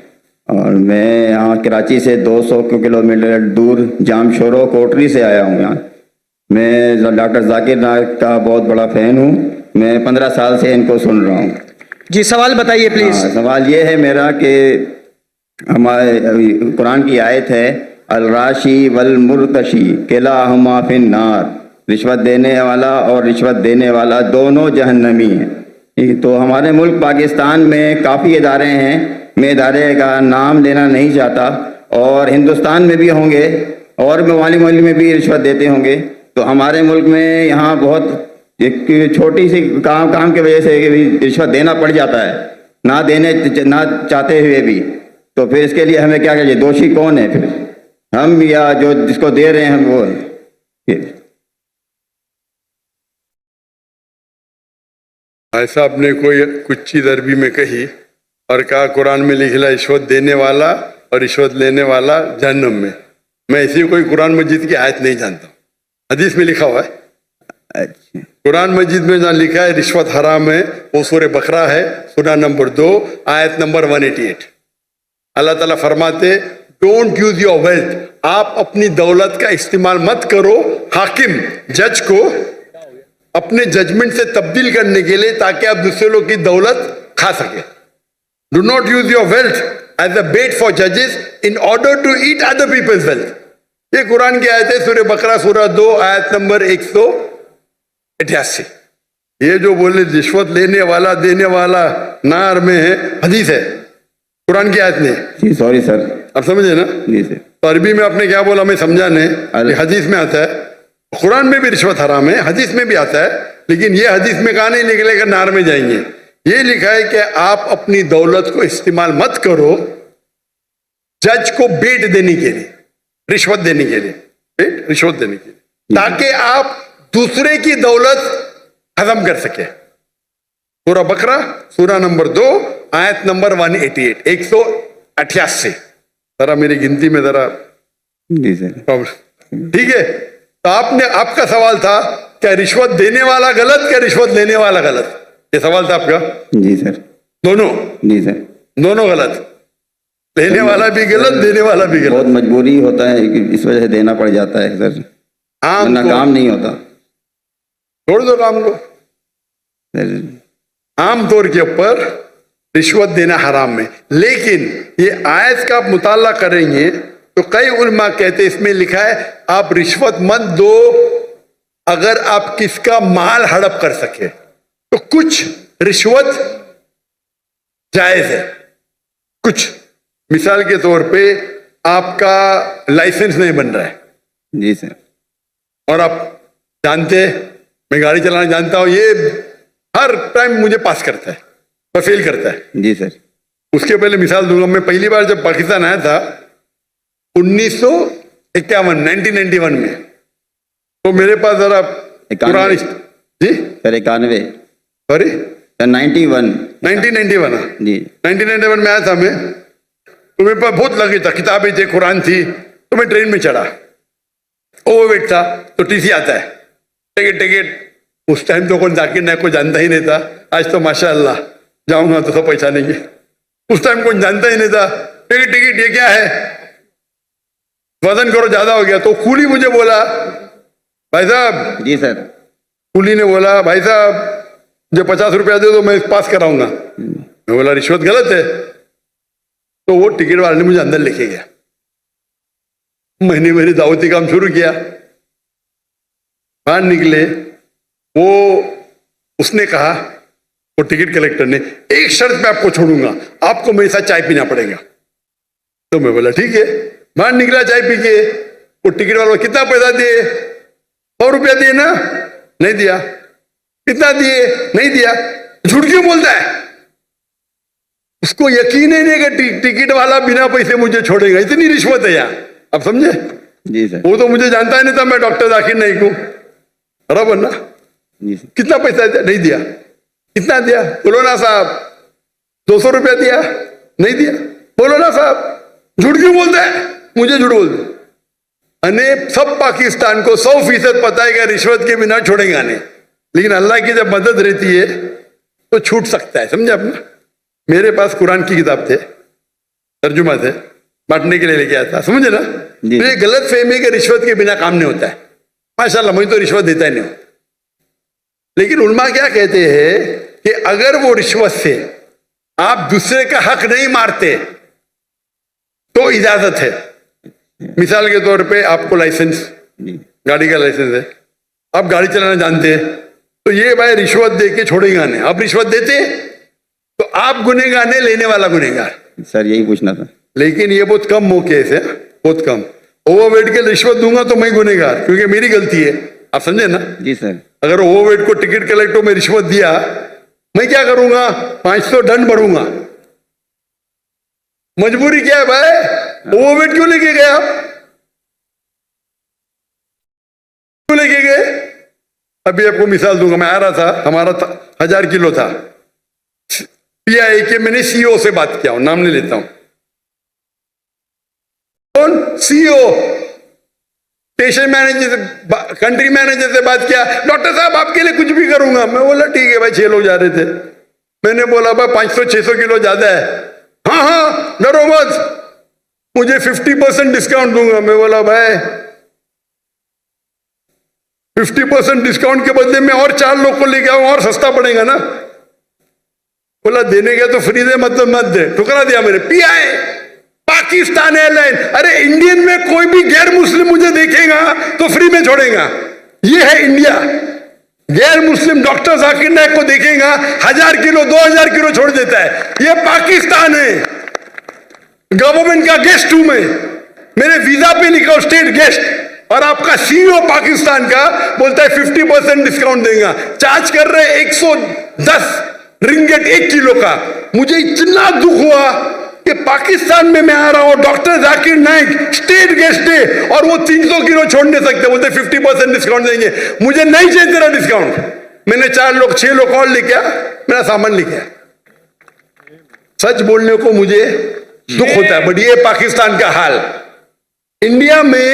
और मैं यहाँ कराची से 200 किलोमीटर दूर जामशोरो कोटरी से आया हूँ यहाँ। मैं डॉक्टर जाकिर नाइक का बहुत बड़ा फ़ैन हूँ, मैं 15 साल से इनको सुन रहा हूँ। जी, सवाल बताइए प्लीज। सवाल ये है मेरा कि हमारे कुरान की आयत है अल राशी वल मुर्तशी किलाहुमा फिन नार, रिश्वत देने वाला और रिश्वत देने वाला दोनों जहन्नमी हैं। तो हमारे मुल्क पाकिस्तान में काफ़ी इदारे हैं, मैं इदारे का नाम लेना नहीं चाहता, और हिंदुस्तान में भी होंगे और मवालिक में भी रिश्वत देते होंगे। तो हमारे मुल्क में यहाँ बहुत एक छोटी सी काम की वजह से रिश्वत देना पड़ जाता है, ना चाहते हुए भी। तो फिर इसके लिए हमें क्या करिए? दोषी कौन है फिर, हम या जो जिसको दे रहे हैं वो? ऐसा आपने कोई कुछ चीज अरबी में कही और कहा कुरान में लिखा रिश्वत देने वाला और रिश्वत लेने वाला जहन्नम में। मैं ऐसी कोई कुरान मजीद की आयत नहीं जानता, हदीस में लिखा हुआ है। अच्छा, कुरान मजीद में जहाँ लिखा है रिश्वत हराम है वो सूरह बकरा है, सूरा नंबर 2 आयत नंबर 188। अल्लाह ताला फरमाते डोंट यूज योर वेल्थ, आप अपनी दौलत का इस्तेमाल मत करो हाकिम जज को अपने जजमेंट से तब्दील करने के लिए ताकि आप दूसरे लोग की दौलत खा सके। Do not use your wealth as a bait for जजेस in order to eat other people's wealth. ये कुरान की आयत है, सूरह बकरा सूरा 2 आयत नंबर 188। ये जो बोले रिश्वत लेने वाला देने वाला नार में है, हदीस है, कुरान की आयत नहीं। जी सॉरी सर, आप समझे ना? जी सर। तो अरबी में आपने क्या बोला मैं समझा नहीं, हदीस में आता है। कुरान में भी रिश्वत हराम है, हदीस में भी आता है, लेकिन ये हदीस में कहा नहीं निकलेगा नार में जाएंगे। ये लिखा है कि आप अपनी दौलत को इस्तेमाल मत करो जज को बेट देने के लिए, रिश्वत देने के लिए, बेट रिश्वत देने के लिए, ताकि आप दूसरे की दौलत खत्म कर सके। सूरा बकरा सूरा नंबर 2 आयत नंबर 188 188। जरा मेरी गिनती में जरा जी सर, ठीक है। तो आपका सवाल था क्या रिश्वत देने वाला गलत क्या रिश्वत लेने वाला गलत? ये सवाल था आपका? जी सर। दोनों? जी सर, दोनों गलत, लेने वाला भी गलत देने वाला भी बहुत गलत। मजबूरी होता है कि इस वजह से देना पड़ जाता है सर, वरना काम नहीं होता छोड़ दो काम को। सर। आम तौर के ऊपर रिश्वत देना हराम है, लेकिन ये आयत का आप मुताला करेंगे तो कई उलमा कहते इसमें लिखा है आप रिश्वत मत दो अगर आप किसका माल हड़प कर सके, तो कुछ रिश्वत जायज है। कुछ मिसाल के तौर पे आपका लाइसेंस नहीं बन रहा है, जी सर, और आप जानते मैं गाड़ी चलाना जानता हूं, ये हर टाइम मुझे पास करता है और फेल करता है। जी सर। उसके पहले मिसाल दूंगा, मैं पहली बार जब पाकिस्तान आया था 1991 में। तो मेरे पास जरा पुरानी जी सर 91 सॉरी 91 1991 जी 1991 में आया था मैं। तो मेरे पास बहुत लगी था, किताबें थी, कुरान थी। तो मैं ट्रेन में चढ़ा, ओवरवेट था, तो टीसी आता है, टिकट टिकट। उस टाइम तो कौन जाकिर नायक को जानता ही नहीं था। आज तो माशाअल्लाह जाऊंगा तो सब पहचानेंगे। उस टाइम कौन जानता ही नहीं था। टिकट टिकट ये क्या है, वजन करो ज्यादा हो गया। तो कूली मुझे बोला, भाई साहब, जी सर कूली ने बोला, भाई साहब मुझे 50 रुपया दे दो, मैं पास कराऊंगा। मैं बोला रिश्वत गलत है। तो वो टिकट वाले ने मुझे अंदर लेके गया। मैंने मेरी दावती काम शुरू किया। बाहर निकले, वो उसने कहा, वो टिकट कलेक्टर ने, एक शर्त पे आपको छोड़ूंगा, आपको मेरे साथ चाय पीना पड़ेगा। तो मैं बोला ठीक है। बाहर निकला चाय पी के। वो टिकट वाला, कितना पैसा दिए? 100 रुपया दिए ना? नहीं दिया। कितना दिए? नहीं दिया। झूठ क्यों बोलता है? उसको यकीन ही नहीं कि टिकट वाला बिना पैसे मुझे छोड़ेगा। इतनी रिश्वत है यार, आप समझे? जी सर वो तो मुझे जानता ही नहीं था मैं डॉक्टर जाकिर नाइक हूं, बराबर ना? जी सर कितना पैसा दिया? नहीं दिया। कितना दिया? बोलो ना साहब। 200 रुपया दिया? नहीं दिया। बोलो ना साहब। झूठ क्यों बोलता है? मुझे झूठ बोलते। अने सब पाकिस्तान को 100% पता है कि रिश्वत के बिना छोड़ेगा नहीं, लेकिन अल्लाह की जब मदद रहती है तो छूट सकता है, समझे अपना? मेरे पास कुरान की किताब थे, तर्जुमा थे, बांटने के लिए लेके आया था, समझे ना? जी। तो ये गलत फहमी कि रिश्वत के बिना काम नहीं होता है। माशाल्लाह मुझे तो रिश्वत देता ही नहीं हूं। लेकिन उलमा क्या कहते हैं कि अगर वो रिश्वत से आप दूसरे का हक नहीं मारते तो इजाजत है। मिसाल के तौर पे आपको लाइसेंस, गाड़ी का लाइसेंस है, आप गाड़ी चलाना जानते हैं, तो ये भाई रिश्वत दे के छोड़ेगा नहीं। आप रिश्वत देते तो आप गुनहगार नहीं, लेने वाला गुनहगार। सर यही पूछना था। लेकिन ये बहुत कम मौके से, बहुत कम। ओवरवेट के रिश्वत दूंगा तो मैं गुनहगार, क्योंकि मेरी गलती है। आप समझे ना? जी सर अगर ओवरवेट को टिकट कलेक्टर में रिश्वत दिया, मैं क्या करूंगा? 500 दंड भरूंगा। मजबूरी क्या है भाई? ओवरवेट क्यों लेके गया? क्यों लेके गए? अभी आपको मिसाल दूंगा। मैं आ रहा था, हमारा 1000 किलो था। पीआई के मैंने सीईओ से बात किया हूं, नाम नहीं लेता हूं। कौन? सीईओ, स्टेशन मैनेजर से, कंट्री मैनेजर से बात किया, डॉक्टर साहब आपके लिए कुछ भी करूंगा। मैं बोला ठीक है भाई। 6 लोग जा रहे थे। मैंने बोला भाई 500-600 किलो ज्यादा है। हाँ हाँ डरो मत, मुझे 50% डिस्काउंट दूंगा। मैं बोला भाई 50% डिस्काउंट के बदले में और 4 लोग को लेके आऊं, और सस्ता पड़ेगा ना? बोला देने का तो फ्री दे, मतलब मत दे। ठुकरा दिया मैंने। Pi Pakistan airline. अरे इंडियन में कोई भी गैर मुस्लिम मुझे देखेगा तो फ्री में छोड़ेगा। ये है इंडिया। गैर मुस्लिम डॉक्टर जाकिर नाइक को देखेगा, 1000 किलो 2000 किलो छोड़ देता है। ये पाकिस्तान है। गवर्नमेंट का गेस्ट हूं मैं, मेरे वीजा पे लिखा स्टेट गेस्ट, और आपका सीईओ पाकिस्तान का बोलता है 50% डिस्काउंट देगा। चार्ज कर रहे 110 रिंगेट 1 किलो का। मुझे इतना दुख हुआ कि पाकिस्तान में मैं आ रहा हूं, doctor Zakir Naik state guest है, और वो 300 किलो छोड़ नहीं सकते, बोलते 50% डिस्काउंट देंगे। मुझे नहीं चाहिए तेरा डिस्काउंट। मैंने 6 लोग और लेके मेरा सामान लेके। सच बोलने को मुझे दुख होता है, बट ये पाकिस्तान का हाल। इंडिया में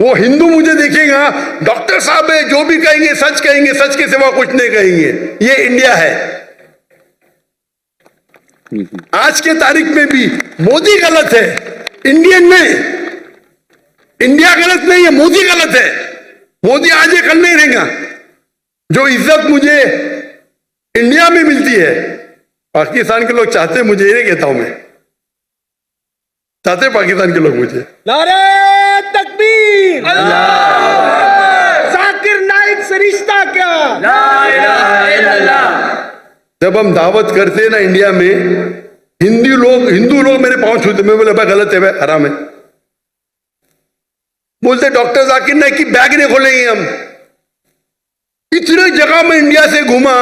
वो हिंदू मुझे देखेगा, डॉक्टर साहब है, जो भी कहेंगे सच कहेंगे, सच के सिवा कुछ नहीं कहेंगे। ये इंडिया है। आज के तारीख में भी मोदी गलत है, इंडियन नहीं। इंडिया गलत नहीं है, मोदी गलत है। मोदी आज ये कल नहीं रहेगा। जो इज्जत मुझे इंडिया में मिलती है, पाकिस्तान के लोग चाहते, मुझे ये कहता हूं मैं, चाहते पाकिस्तान के लोग मुझे। नारे तकबीर, जाकिर नाइक से रिश्ता क्या? जब हम दावत करते हैं ना इंडिया में, हिंदू लोग मेरे पांव छूते। मैं बोले भाई गलत है, भाई हराम है। बोलते डॉक्टर जाकिर नाइक की बैग नहीं खोलेंगे हम। इतने जगह में इंडिया से घूमा,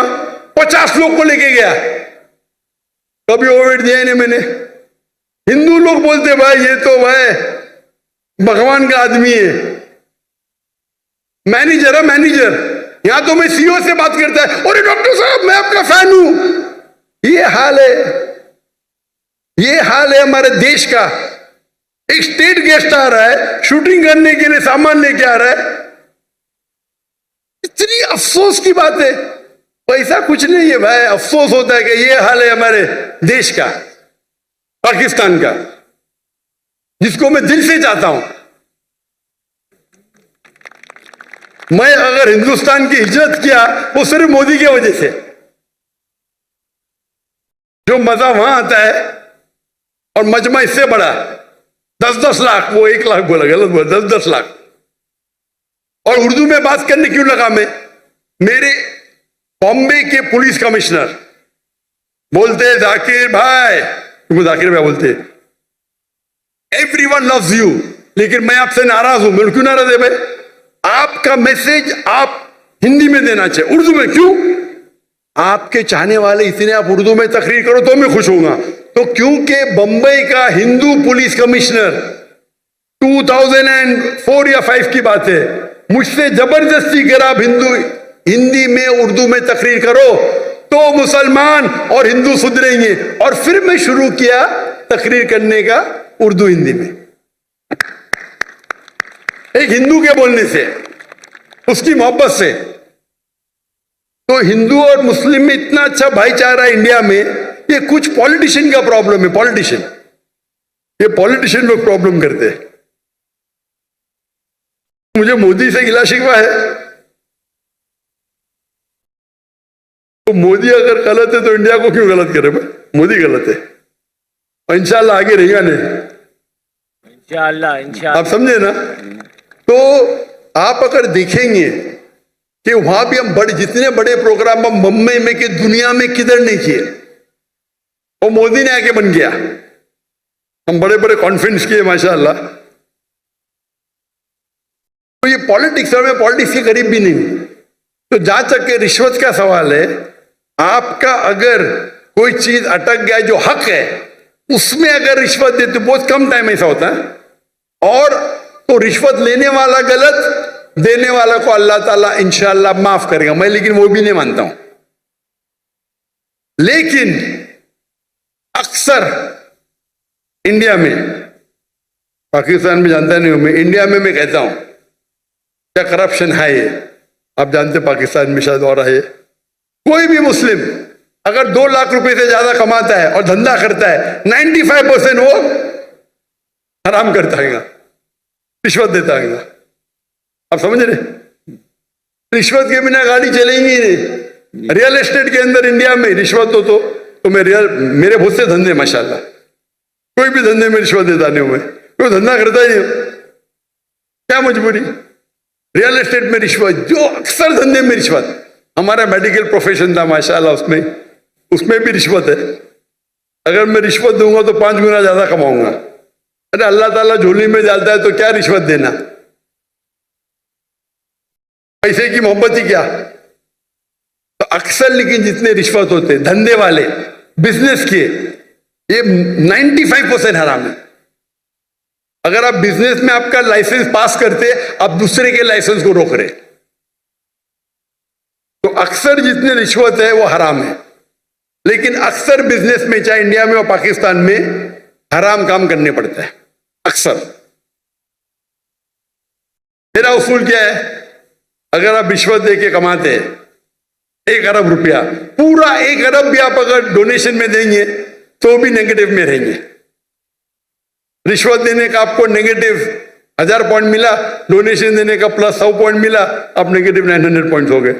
50 लोग को लेके गया, कभी ओवरवेट दिया ही नहीं मैंने। हिंदू लोग बोलते भाई ये तो भाई भगवान का आदमी है, मैनेजर है मैनेजर। यहां तो मैं सीईओ से बात करता है, अरे डॉक्टर साहब मैं आपका फैन हूं। ये हाल है, ये हाल है हमारे देश का। एक स्टेट गेस्ट आ रहा है, शूटिंग करने के लिए सामान लेके आ रहा है। इतनी अफसोस की बात है। पैसा कुछ नहीं है भाई, अफसोस होता है कि ये हाल है हमारे देश का, पाकिस्तान का, जिसको मैं दिल से चाहता हूं। मैं अगर हिंदुस्तान की हिजरत किया वो सिर्फ मोदी की वजह से। जो मजा वहां आता है, और मजमा इससे बड़ा 10-10 लाख, वो 1 लाख बोला, गलत बोला, 10-10 लाख। और उर्दू में बात करने क्यों लगा मैं? मेरे बॉम्बे के पुलिस कमिश्नर बोलते हैं, जाकिर भाई, तुमको जाकिर भाई बोलते हैं, एवरीवन लव्स यू, लेकिन मैं आपसे नाराज हूं। मैं क्यों नाराज है भाई? आपका मैसेज आप हिंदी में देना चाहिए, उर्दू में क्यों? आपके चाहने वाले इतने, आप उर्दू में तकरीर करो तो मैं खुश होऊंगा। तो क्योंकि बंबई का हिंदू पुलिस कमिश्नर 2004 या 5 की बात है, मुझसे जबरदस्ती कर आप हिंदी में उर्दू में तकरीर करो तो मुसलमान और हिंदू सुधरेंगे। और फिर मैं शुरू किया तकरीर करने का उर्दू हिंदी में, एक हिंदू के बोलने से, उसकी मोहब्बत से। तो हिंदू और मुस्लिम में इतना अच्छा भाईचारा इंडिया में, ये कुछ पॉलिटिशियन का प्रॉब्लम है। पॉलिटिशियन, ये पॉलिटिशियन लोग प्रॉब्लम करते हैं। मुझे मोदी से गिला शिकवा है, तो मोदी अगर गलत है तो इंडिया को क्यों गलत करे भाई? मोदी गलत है, और इंशाल्लाह आगे रहेगा नहीं, इंशाल्लाह। आप समझे ना? तो आप अगर देखेंगे कि वहां भी हम जितने बड़े प्रोग्राम हम मुंबई में कि दुनिया में किधर नहीं किए, वो मोदी ने आके बन गया। हम बड़े बड़े कॉन्फ्रेंस किए माशाल्लाह। तो ये पॉलिटिक्स, और मैं पॉलिटिक्स के करीब भी नहीं हूं। तो जहां तक के रिश्वत का सवाल है, आपका अगर कोई चीज अटक गया जो हक है, उसमें अगर रिश्वत देते, बहुत कम टाइम ऐसा होता है, और तो रिश्वत लेने वाला गलत, देने वाला को अल्लाह ताला इंशाअल्लाह माफ करेगा। मैं लेकिन वो भी नहीं मानता हूं। लेकिन अक्सर इंडिया में, पाकिस्तान में जानता नहीं हूं मैं, इंडिया में मैं कहता हूं क्या करप्शन है ये। आप जानते पाकिस्तान में शायद और है। कोई भी मुस्लिम अगर 2 लाख रुपए से ज्यादा कमाता है और धंधा करता है, 95% वो हराम करता है, रिश्वत देता है। आप समझ रहे? रिश्वत के बिना गाड़ी चलेंगी नहीं। रियल एस्टेट के अंदर इंडिया में रिश्वत हो तो मेरे बहुत से धंधे माशाल्लाह, कोई भी धंधे में रिश्वत देता नहीं हूं मैं, कोई धंधा करता ही नहीं, क्या मजबूरी? रियल एस्टेट में रिश्वत, जो अक्सर धंधे में रिश्वत। हमारा मेडिकल प्रोफेशन था माशाल्लाह, उसमें भी रिश्वत है। अगर मैं रिश्वत दूंगा तो 5 गुना ज्यादा कमाऊंगा। अरे अल्लाह ताला झोली में डालता है तो क्या रिश्वत देना? पैसे की मोहब्बत ही क्या? तो अक्सर लेकिन जितने रिश्वत होते धंधे वाले, बिजनेस के, ये 95% हराम है। अगर आप बिजनेस में आपका लाइसेंस पास करते, आप दूसरे के लाइसेंस को रोक रहे, तो अक्सर जितने रिश्वत है वो हराम है। लेकिन अक्सर बिजनेस में, चाहे इंडिया में और पाकिस्तान में, हराम काम करने पड़ता है अक्सर। मेरा उसूल क्या है? अगर आप रिश्वत देके कमाते हैं 1 अरब रुपया, पूरा 1 अरब भी आप अगर डोनेशन में देंगे तो भी नेगेटिव में रहेंगे। रिश्वत देने का आपको नेगेटिव 1000 पॉइंट मिला, डोनेशन देने का प्लस 100 पॉइंट मिला, आप नेगेटिव 900 पॉइंट हो गए।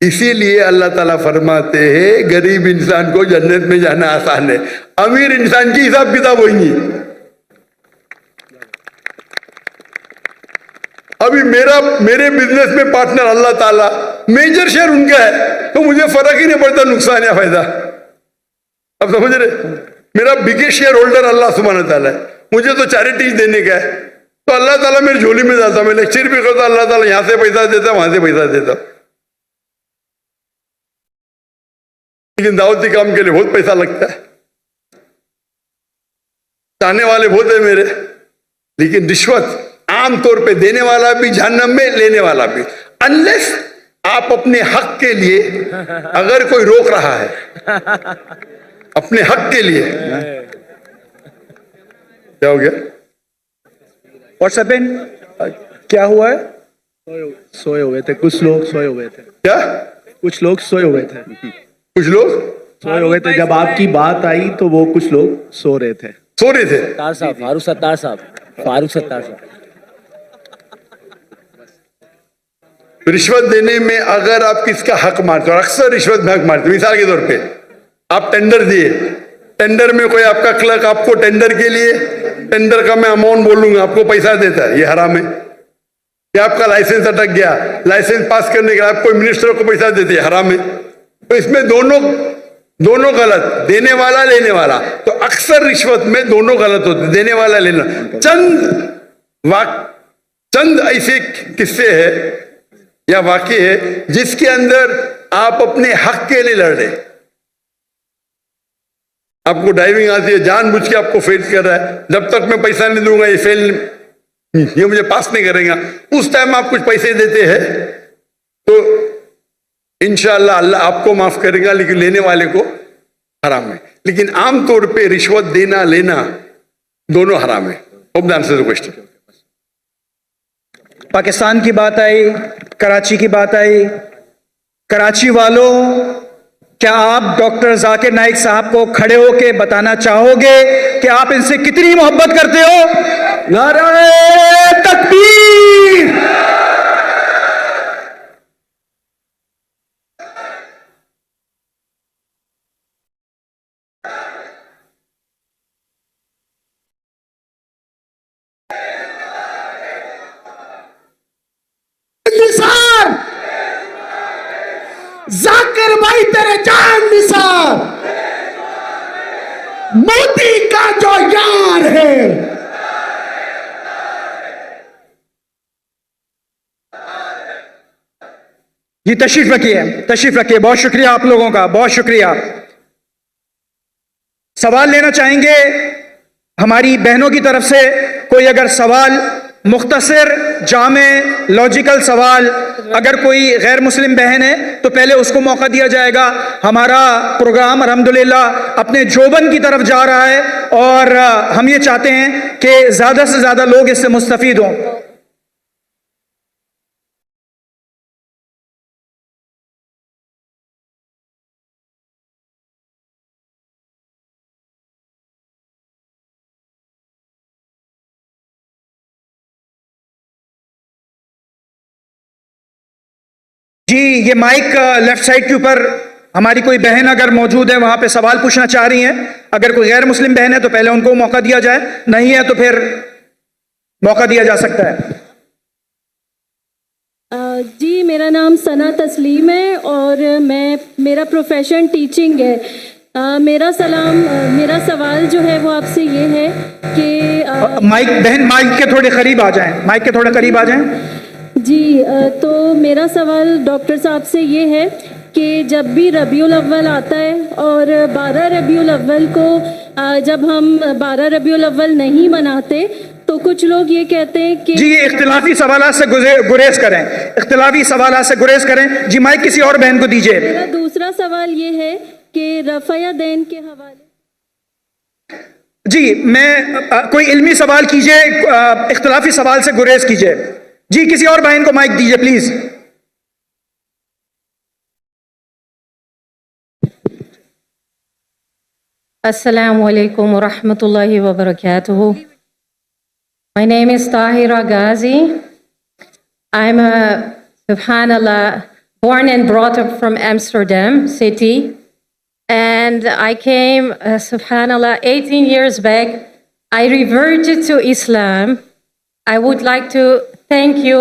इसीलिए अल्लाह ताला फरमाते हैं गरीब इंसान को जन्नत में जाना आसान है, अमीर इंसान की हिसाब किताब होगी। अभी मेरे बिजनेस में पार्टनर अल्लाह ताला, मेजर शेयर उनका है, तो मुझे फर्क ही नहीं पड़ता नुकसान या फायदा। अब समझ रहे? मेरा बिगेस्ट शेयर होल्डर अल्लाह सुब्हानहू ताला है, मुझे तो चैरिटीज देने का है, तो अल्लाह ताला मेरी झोली में जाता। मैं लेक्चर भी करता, अल्लाह ताला यहां से पैसा देता, वहां से पैसा देता। लेकिन दावती काम के लिए बहुत पैसा लगता है, चाहने वाले बहुत है मेरे, लेकिन रिश्वत आमतौर पे देने वाला भी जहन्नम में, लेने वाला भी, अनलेस आप अपने हक के लिए अगर कोई रोक रहा है अपने हक के लिए, क्या हो गया? व्हाट्सएप क्या हुआ है? सोए हुए थे कुछ लोग, सोए हुए थे, क्या कुछ लोग सोए हुए थे, कुछ लोग सोए हुए थे। जब आपकी बात आई तो वो कुछ लोग सो रहे थे। सो रहे थे? सत्तार साहब, फारूक सत्तार साहब, फारूक सत्तार साहब। रिश्वत देने में अगर आप किसका हक मारते हो, और अक्सर रिश्वत में हक मारते हो, मिसाल के तौर पे आप टेंडर दिए, टेंडर में कोई आपका क्लर्क आपको टेंडर के लिए, टेंडर का मैं अमाउंट बोलूंगा, आपको पैसा देता है, ये हराम है। या आपका लाइसेंस अटक गया, लाइसेंस पास करने के लिए आप कोई मिनिस्टर को पैसा देते हैं, हराम है। तो इसमें दोनों गलत, देने वाला लेने वाला। तो अक्सर रिश्वत में दोनों गलत होते, देने वाला लेना। चंद ऐसे किस्से है या वाकये है जिसके अंदर आप अपने हक के लिए लड़ रहे। आपको ड्राइविंग आती है, जानबूझ के आपको फेल कर रहा है, जब तक मैं पैसा नहीं दूंगा ये मुझे पास नहीं करेगा। उस टाइम आप कुछ पैसे देते हैं तो इंशाअल्लाह अल्लाह आपको माफ करेगा, लेकिन लेने वाले को हराम है। लेकिन आमतौर पे रिश्वत देना लेना दोनों हराम है। Hope the answer the question. Pakistan की बात आई, कराची की बात आई। कराची वालों, क्या आप डॉक्टर जाकिर नाइक साहब को खड़े होके बताना चाहोगे कि आप इनसे कितनी मोहब्बत करते हो? नारे तकबीर! जाकिर भाई तेरे जान निसार, मोदी का जो यार है। जी तशरीफ रखिए, तशरीफ रखिए। बहुत शुक्रिया आप लोगों का, बहुत शुक्रिया। सवाल लेना चाहेंगे हमारी बहनों की तरफ से? कोई अगर सवाल, मुख्तसर, जामे, लॉजिकल सवाल, अगर कोई गैर मुस्लिम बहन है तो पहले उसको मौका दिया जाएगा। हमारा प्रोग्राम अल्हम्दुलिल्लाह अपने जोबन की तरफ जा रहा है और हम ये चाहते हैं कि ज्यादा से ज्यादा लोग इससे मुस्तफीद हों। जी, ये माइक लेफ्ट साइड के ऊपर हमारी कोई बहन अगर मौजूद है वहां पे सवाल पूछना चाह रही हैं। अगर कोई गैर मुस्लिम बहन है तो पहले उनको मौका दिया जाए, नहीं है तो फिर मौका दिया जा सकता है। जी, मेरा नाम सना तस्लीम है और मेरा प्रोफेशन टीचिंग है। मेरा सवाल जो है वो आपसे ये है कि माइक बहन, माइक के थोड़े करीब आ जाएं, माइक के थोड़े करीब आ जाएं। जी, तो मेरा सवाल डॉक्टर साहब से ये है कि जब भी रबीउल अव्वल आता है और 12 रबीउल अव्वल को जब हम 12 रबीउल अव्वल नहीं मनाते तो कुछ लोग ये कहते हैं कि जी, ये इख्तिलाफी सवालात से गुरेज करें, इख्तिलाफी सवालात से गुरेज करें। जी, माइक किसी और बहन को दीजिए। मेरा दूसरा सवाल ये है कि रफ़ा दैन के हवाले। जी, कोई इल्मी सवाल कीजिए, इख्तिलाफी सवाल से गुरेज कीजिए। जी, किसी और बहन को माइक दीजिए please. Assalamu alaikum wa rahmatullahi wa barakatuhu. My name is Tahira Ghazi. I'm subhanallah, born and brought up from Amsterdam city. And I came, subhanallah, 18 years back. I reverted to Islam. I would like to thank you,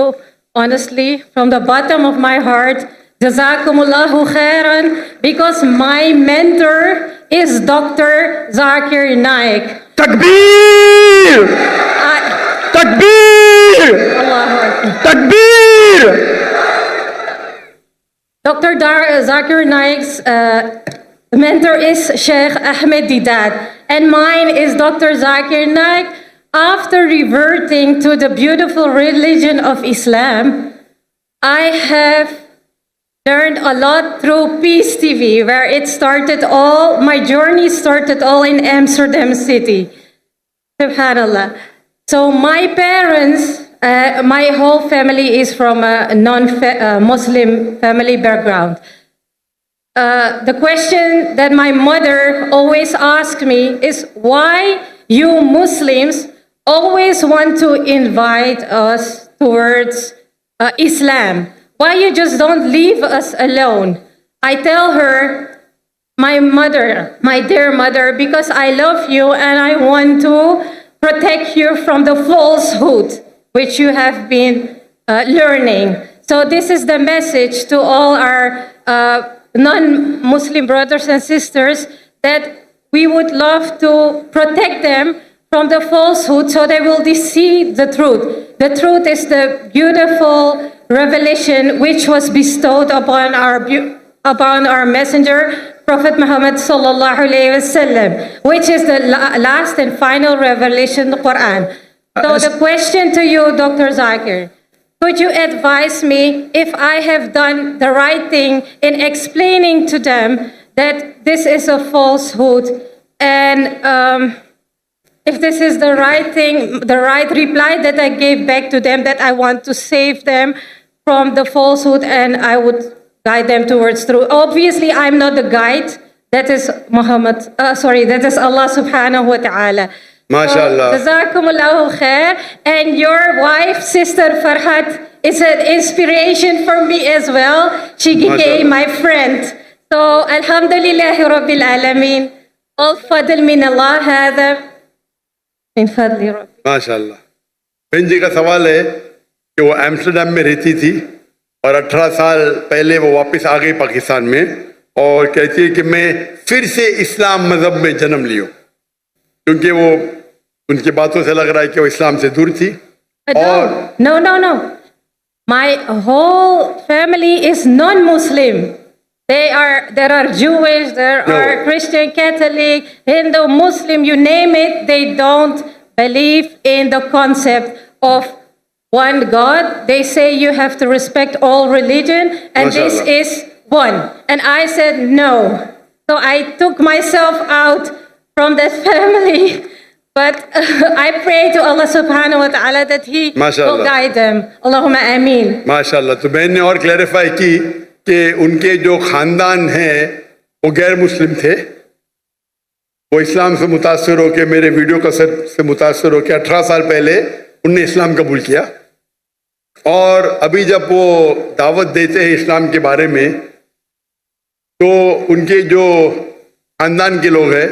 honestly, from the bottom of my heart. Jazakumullahu khairan, because my mentor is Dr. Zakir Naik. Takbir! Takbir! Takbir! Dr. Zakir Naik's mentor is Sheikh Ahmed Didat, and mine is Dr. Zakir Naik. after reverting to the beautiful religion of Islam, I have learned a lot through Peace TV, where it started all, my journey started all in Amsterdam City. Subhanallah. So my parents, my whole family is from a non-Muslim family background. The question that my mother always asked me is why you Muslims always want to invite us towards Islam. Why you just don't leave us alone? I tell her, my mother, my dear mother, because I love you and I want to protect you from the falsehood which you have been learning. So this is the message to all our non-Muslim brothers and sisters, that we would love to protect them from the falsehood so they will see the truth. The truth is the beautiful revelation which was bestowed upon our messenger, Prophet Muhammad sallallahu alaihi wasallam, which is the last and final revelation, the Quran. So the question to you, Dr. Zakir, could you advise me if I have done the right thing in explaining to them that this is a falsehood, and if this is the right thing, the right reply that I gave back to them, that I want to save them from the falsehood and I would guide them towards truth. Obviously, I'm not the guide. That is that is Allah subhanahu wa ta'ala. MashaAllah. Jazakumullahu khair. And your wife, Sister Farhat, is an inspiration for me as well. She became my friend. So, Alhamdulillahi Rabbil Alameen. All fadl min Allah hada. Min fadli Rabbi. माशाल्लाह। बहन जी का सवाल है कि वो Amsterdam में रहती थी और 18 साल पहले वो वापस आ गई पाकिस्तान में, और कहती है कि मैं फिर से इस्लाम मजहब में जन्म लियो, क्योंकि वो उनकी बातों से लग रहा है कि वो इस्लाम से दूर थी। और No. My whole family is non-Muslim. There are Jewish, there are Christian, Catholic, Hindu, Muslim, you name it. They don't believe in the concept of one God. They say you have to respect all religion, and this is one. And I said no. So I took myself out from that family. But I pray to Allah subhanahu wa ta'ala that He will guide them. Allahumma ameen. माशाल्लाह। तो बहन ने और clarify की कि उनके जो खानदान हैं वो गैर मुस्लिम थे, वो इस्लाम से मुतासर होकर, मेरे वीडियो कसर से मुतासर होकर 18 साल पहले उनने इस्लाम कबूल किया। और अभी जब वो दावत देते हैं इस्लाम के बारे में, तो उनके जो खानदान के लोग हैं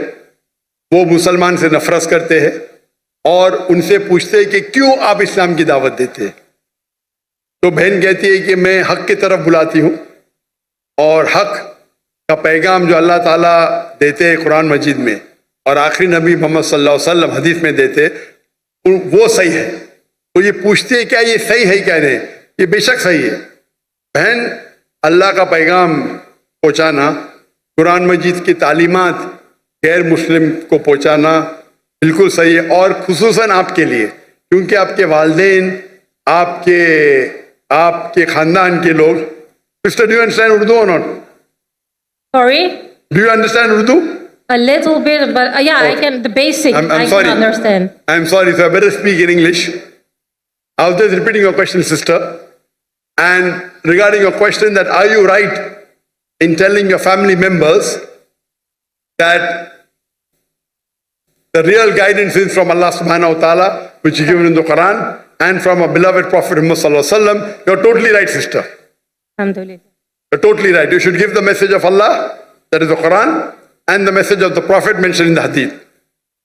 वो मुसलमान से नफरत करते हैं और उनसे पूछते हैं कि क्यों आप इस्लाम की दावत देते हैं। तो बहन कहती है कि मैं हक की तरफ बुलाती हूँ, और हक का पैगाम जो अल्लाह ताला देते हैं कुरान मजीद में और आखिरी नबी मोहम्मद सल्लल्लाहु अलैहि वसल्लम हदीस में देते, वो सही है। तो ये पूछते हैं क्या ये सही है, कह रहे हैं ये बेशक सही है। बहन, अल्लाह का पैगाम पहुँचाना, कुरान मजीद की तालीमात गैर मुस्लिम को पहुँचाना बिल्कुल सही है, और खुसूसन आपके लिए, क्योंकि आपके वालिदैन, आपके खानदान के लोग। Sister, do you understand Urdu or not? Sorry? Do you understand Urdu? A little bit, but yeah, I can, the basic, I sorry. can understand. I'm sorry, so I better speak in English. I was just repeating your question, sister. And regarding your question that are you right in telling your family members that the real guidance is from Allah subhanahu wa ta'ala, which is given in the Quran, and from our beloved Prophet Muhammad sallallahu alaihi wasallam. You're totally right, sister. Alhamdulillah. You're totally right. You should give the message of Allah, that is the Quran, and the message of the Prophet mentioned in the Hadith.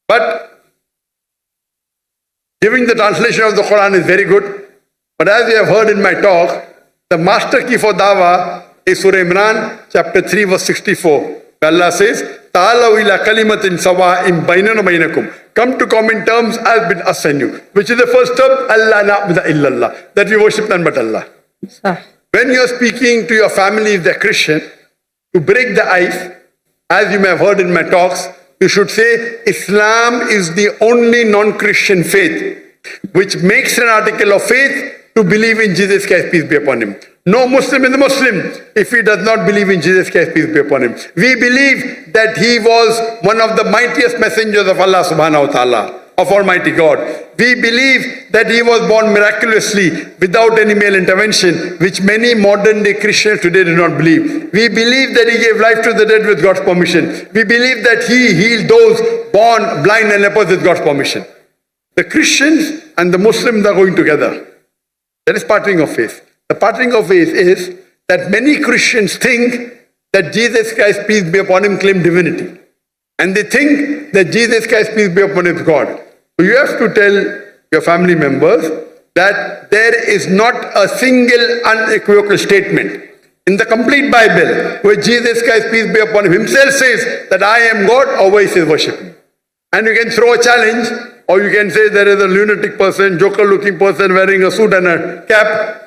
But giving the translation of the Quran is very good. But as you have heard in my talk, the master key for dawah is Surah Imran, chapter 3, verse 64. Allah says, "Ta'alaw ila kalimatin sawa'in bainana wa bainakum." Come to common terms as between us and you. Which is the first term, Allah na'budu illallah, that we worship none but Allah. When you are speaking to your family, if they're Christian, to break the ice, as you may have heard in my talks, you should say Islam is the only non-Christian faith which makes an article of faith to believe in Jesus Christ, peace be upon him. No Muslim is a Muslim if he does not believe in Jesus Christ, peace be upon him. We believe that he was one of the mightiest messengers of Allah subhanahu wa ta'ala, of Almighty God. We believe that he was born miraculously without any male intervention, which many modern day Christians today do not believe. We believe that he gave life to the dead with God's permission. We believe that he healed those born blind and lepers with God's permission. The Christians and the Muslims are going together. That is partnering of faith. The partnering of faith is that many Christians think that Jesus Christ, peace be upon him, claimed divinity. And they think that Jesus Christ, peace be upon him, is God. So you have to tell your family members that there is not a single unequivocal statement in the complete Bible where Jesus Christ, peace be upon him, himself says that I am God, or where he says worship me. And you can throw a challenge, or you can say there is a lunatic person, joker-looking person wearing a suit and a cap,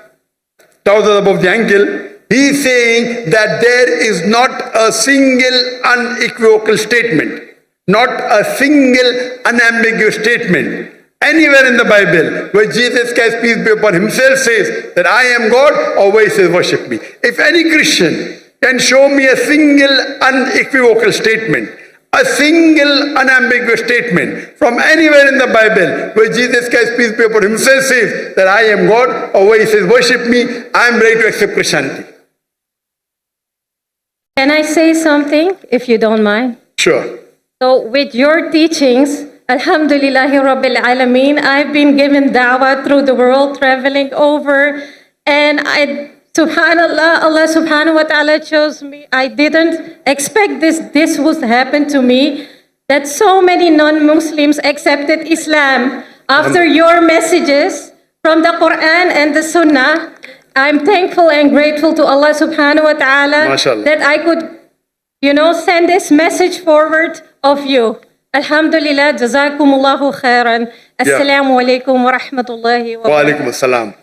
trousers above the ankle. He is saying that there is not a single unequivocal statement, not a single unambiguous statement anywhere in the Bible where Jesus Christ, peace be upon him, himself says that I am God, or where he says worship me. If any Christian can show me a single unequivocal statement, a single unambiguous statement from anywhere in the Bible where Jesus Christ, peace be upon him, himself says that I am God, or where he says worship me, I am ready to accept Christianity. Can I say something, if you don't mind? Sure. So with your teachings, Alhamdulillahi Rabbil Alameen, I've been given da'wah through the world, traveling over, and subhanallah, Allah subhanahu wa ta'ala chose me. I didn't expect this would happen to me, that so many non-Muslims accepted Islam after your messages from the Quran and the Sunnah. I'm thankful and grateful to Allah subhanahu wa ta'ala MashaAllah. that I could, send this message forward of you. Alhamdulillah, jazakumullahu khairan. Assalamu alaikum wa rahmatullahi wa Wa alaikum assalam.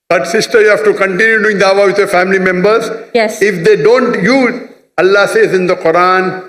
But sister, you have to continue doing dawah with your family members. Yes. If they don't, Allah says in the Quran,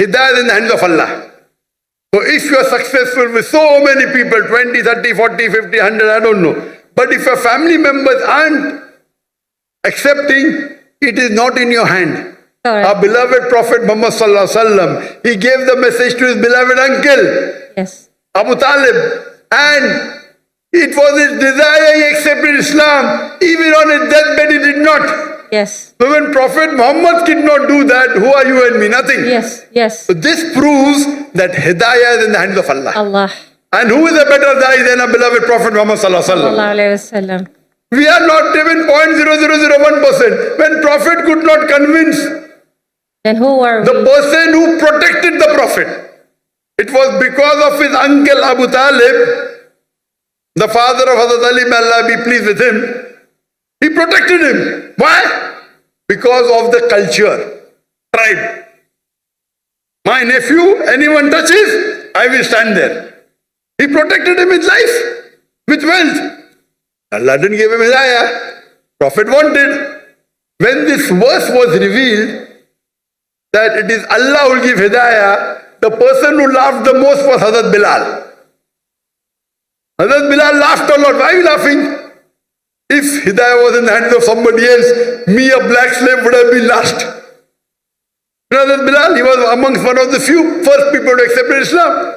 Hidayah is in the hands of Allah. So if you are successful with so many people, 20, 30, 40, 50, 100, I don't know. But if your family members aren't accepting, it is not in your hand. Correct. Our beloved Prophet Muhammad sallallahu alaihi wasallam, he gave the message to his beloved uncle, Yes. Abu Talib, and it was his desire he accepted Islam. Even on his deathbed he did not. Yes. So when Prophet Muhammad did not do that, who are you and me? Nothing. Yes. Yes. So this proves that Hidayah is in the hands of Allah. Allah. And who is a better Da'i than our beloved Prophet Muhammad sallallahu alaihi wasallam? Sallallahu alayhi wasallam. We are not even 0.0001%. When Prophet could not convince Then who are the we? person who protected the Prophet, it was because of his uncle Abu Talib, the father of Hazrat Ali, may Allah be pleased with him. He protected him. Why? Because of the culture, tribe. My nephew, anyone touches, I will stand there. He protected him with life, with wealth. Allah didn't give him hidayah. Prophet wanted. When this verse was revealed, that it is Allah who will give hidayah, the person who laughed the most was Hazrat Bilal. Hazrat Bilal laughed a lot. Why are you laughing? If hidayah was in the hands of somebody else, me, a black slave, would have been last. Hazrat Bilal, he was amongst one of the few first people to accept Islam.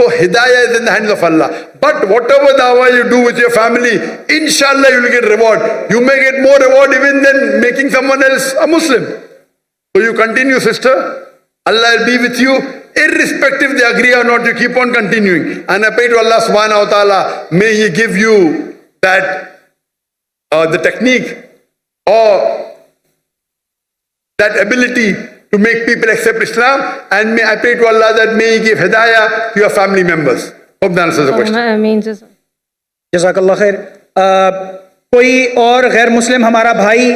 So hidayah is in the hands of Allah. But whatever dawah you do with your family, inshallah you will get reward. You may get more reward even than making someone else a Muslim. So you continue, sister. Allah will be with you. Irrespective they agree or not, you keep on continuing. And I pray to Allah subhanahu wa ta'ala, may He give you that the technique or that ability to make people accept Islam, and I pray to Allah that may He give hidayah to your family members. Hope that answers the question. Ameen. Jazakallah khair. कोई और गैर मुस्लिम हमारा भाई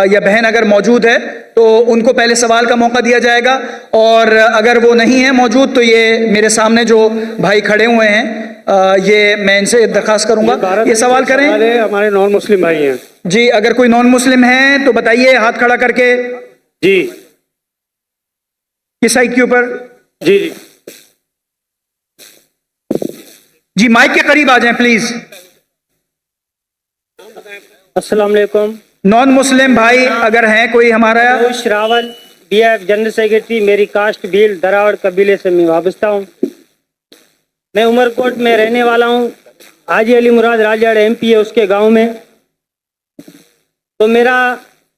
या बहन अगर मौजूद है तो उनको पहले सवाल का मौका दिया जाएगा, और अगर वो नहीं है मौजूद तो ये मेरे सामने जो भाई खड़े हुए हैं ये मैं इनसे दरखास्त करूंगा ये सवाल करें। हमारे नॉन मुस्लिम भाई हैं जी, अगर कोई नॉन मुस्लिम है तो बताइए हाथ खड़ा करके। जी, किस साइड के ऊपर? जी जी जी, माइक के करीब आ जाएं प्लीज। अस्सलाम वालेकुम। नॉन मुस्लिम भाई अगर हैं कोई हमारा? रावल, BF जनरल सेक्रेटरी, मेरी कास्ट भील दरावड़ कबीले से मैं वाबस्ता हूँ। मैं उमरकोट में रहने वाला हूँ। हाजी अली मुराद राजड़ MP है उसके गांव में। तो मेरा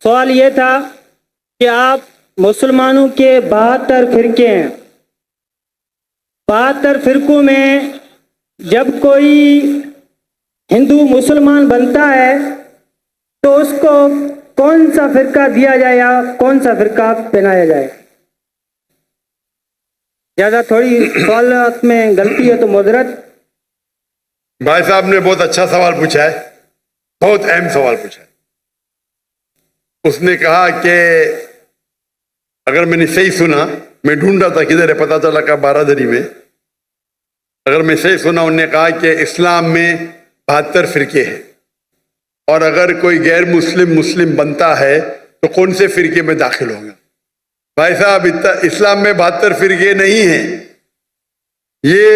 सवाल ये था कि आप मुसलमानों के 72 फिरके हैं, 72 फिरकों में जब कोई हिंदू मुसलमान बनता है तो उसको कौन सा फिरका दिया जाए या कौन सा फिरका पहनाया जाए? ज्यादा थोड़ी सवाल में गलती है तो मुजरत। भाई साहब ने बहुत अच्छा सवाल पूछा है, बहुत अहम सवाल पूछा है। उसने कहा कि अगर मैंने सही सुना, मैं ढूंढ रहा था किधर है, पता चला का बारादरी में। अगर मैं सही सुना, उन्होंने कहा कि इस्लाम में 72 फिरके हैं और अगर कोई गैर मुस्लिम बनता है तो कौन से फिरके में दाखिल होगा। भाई साहब, इस्लाम में 72 फिरके नहीं हैं। ये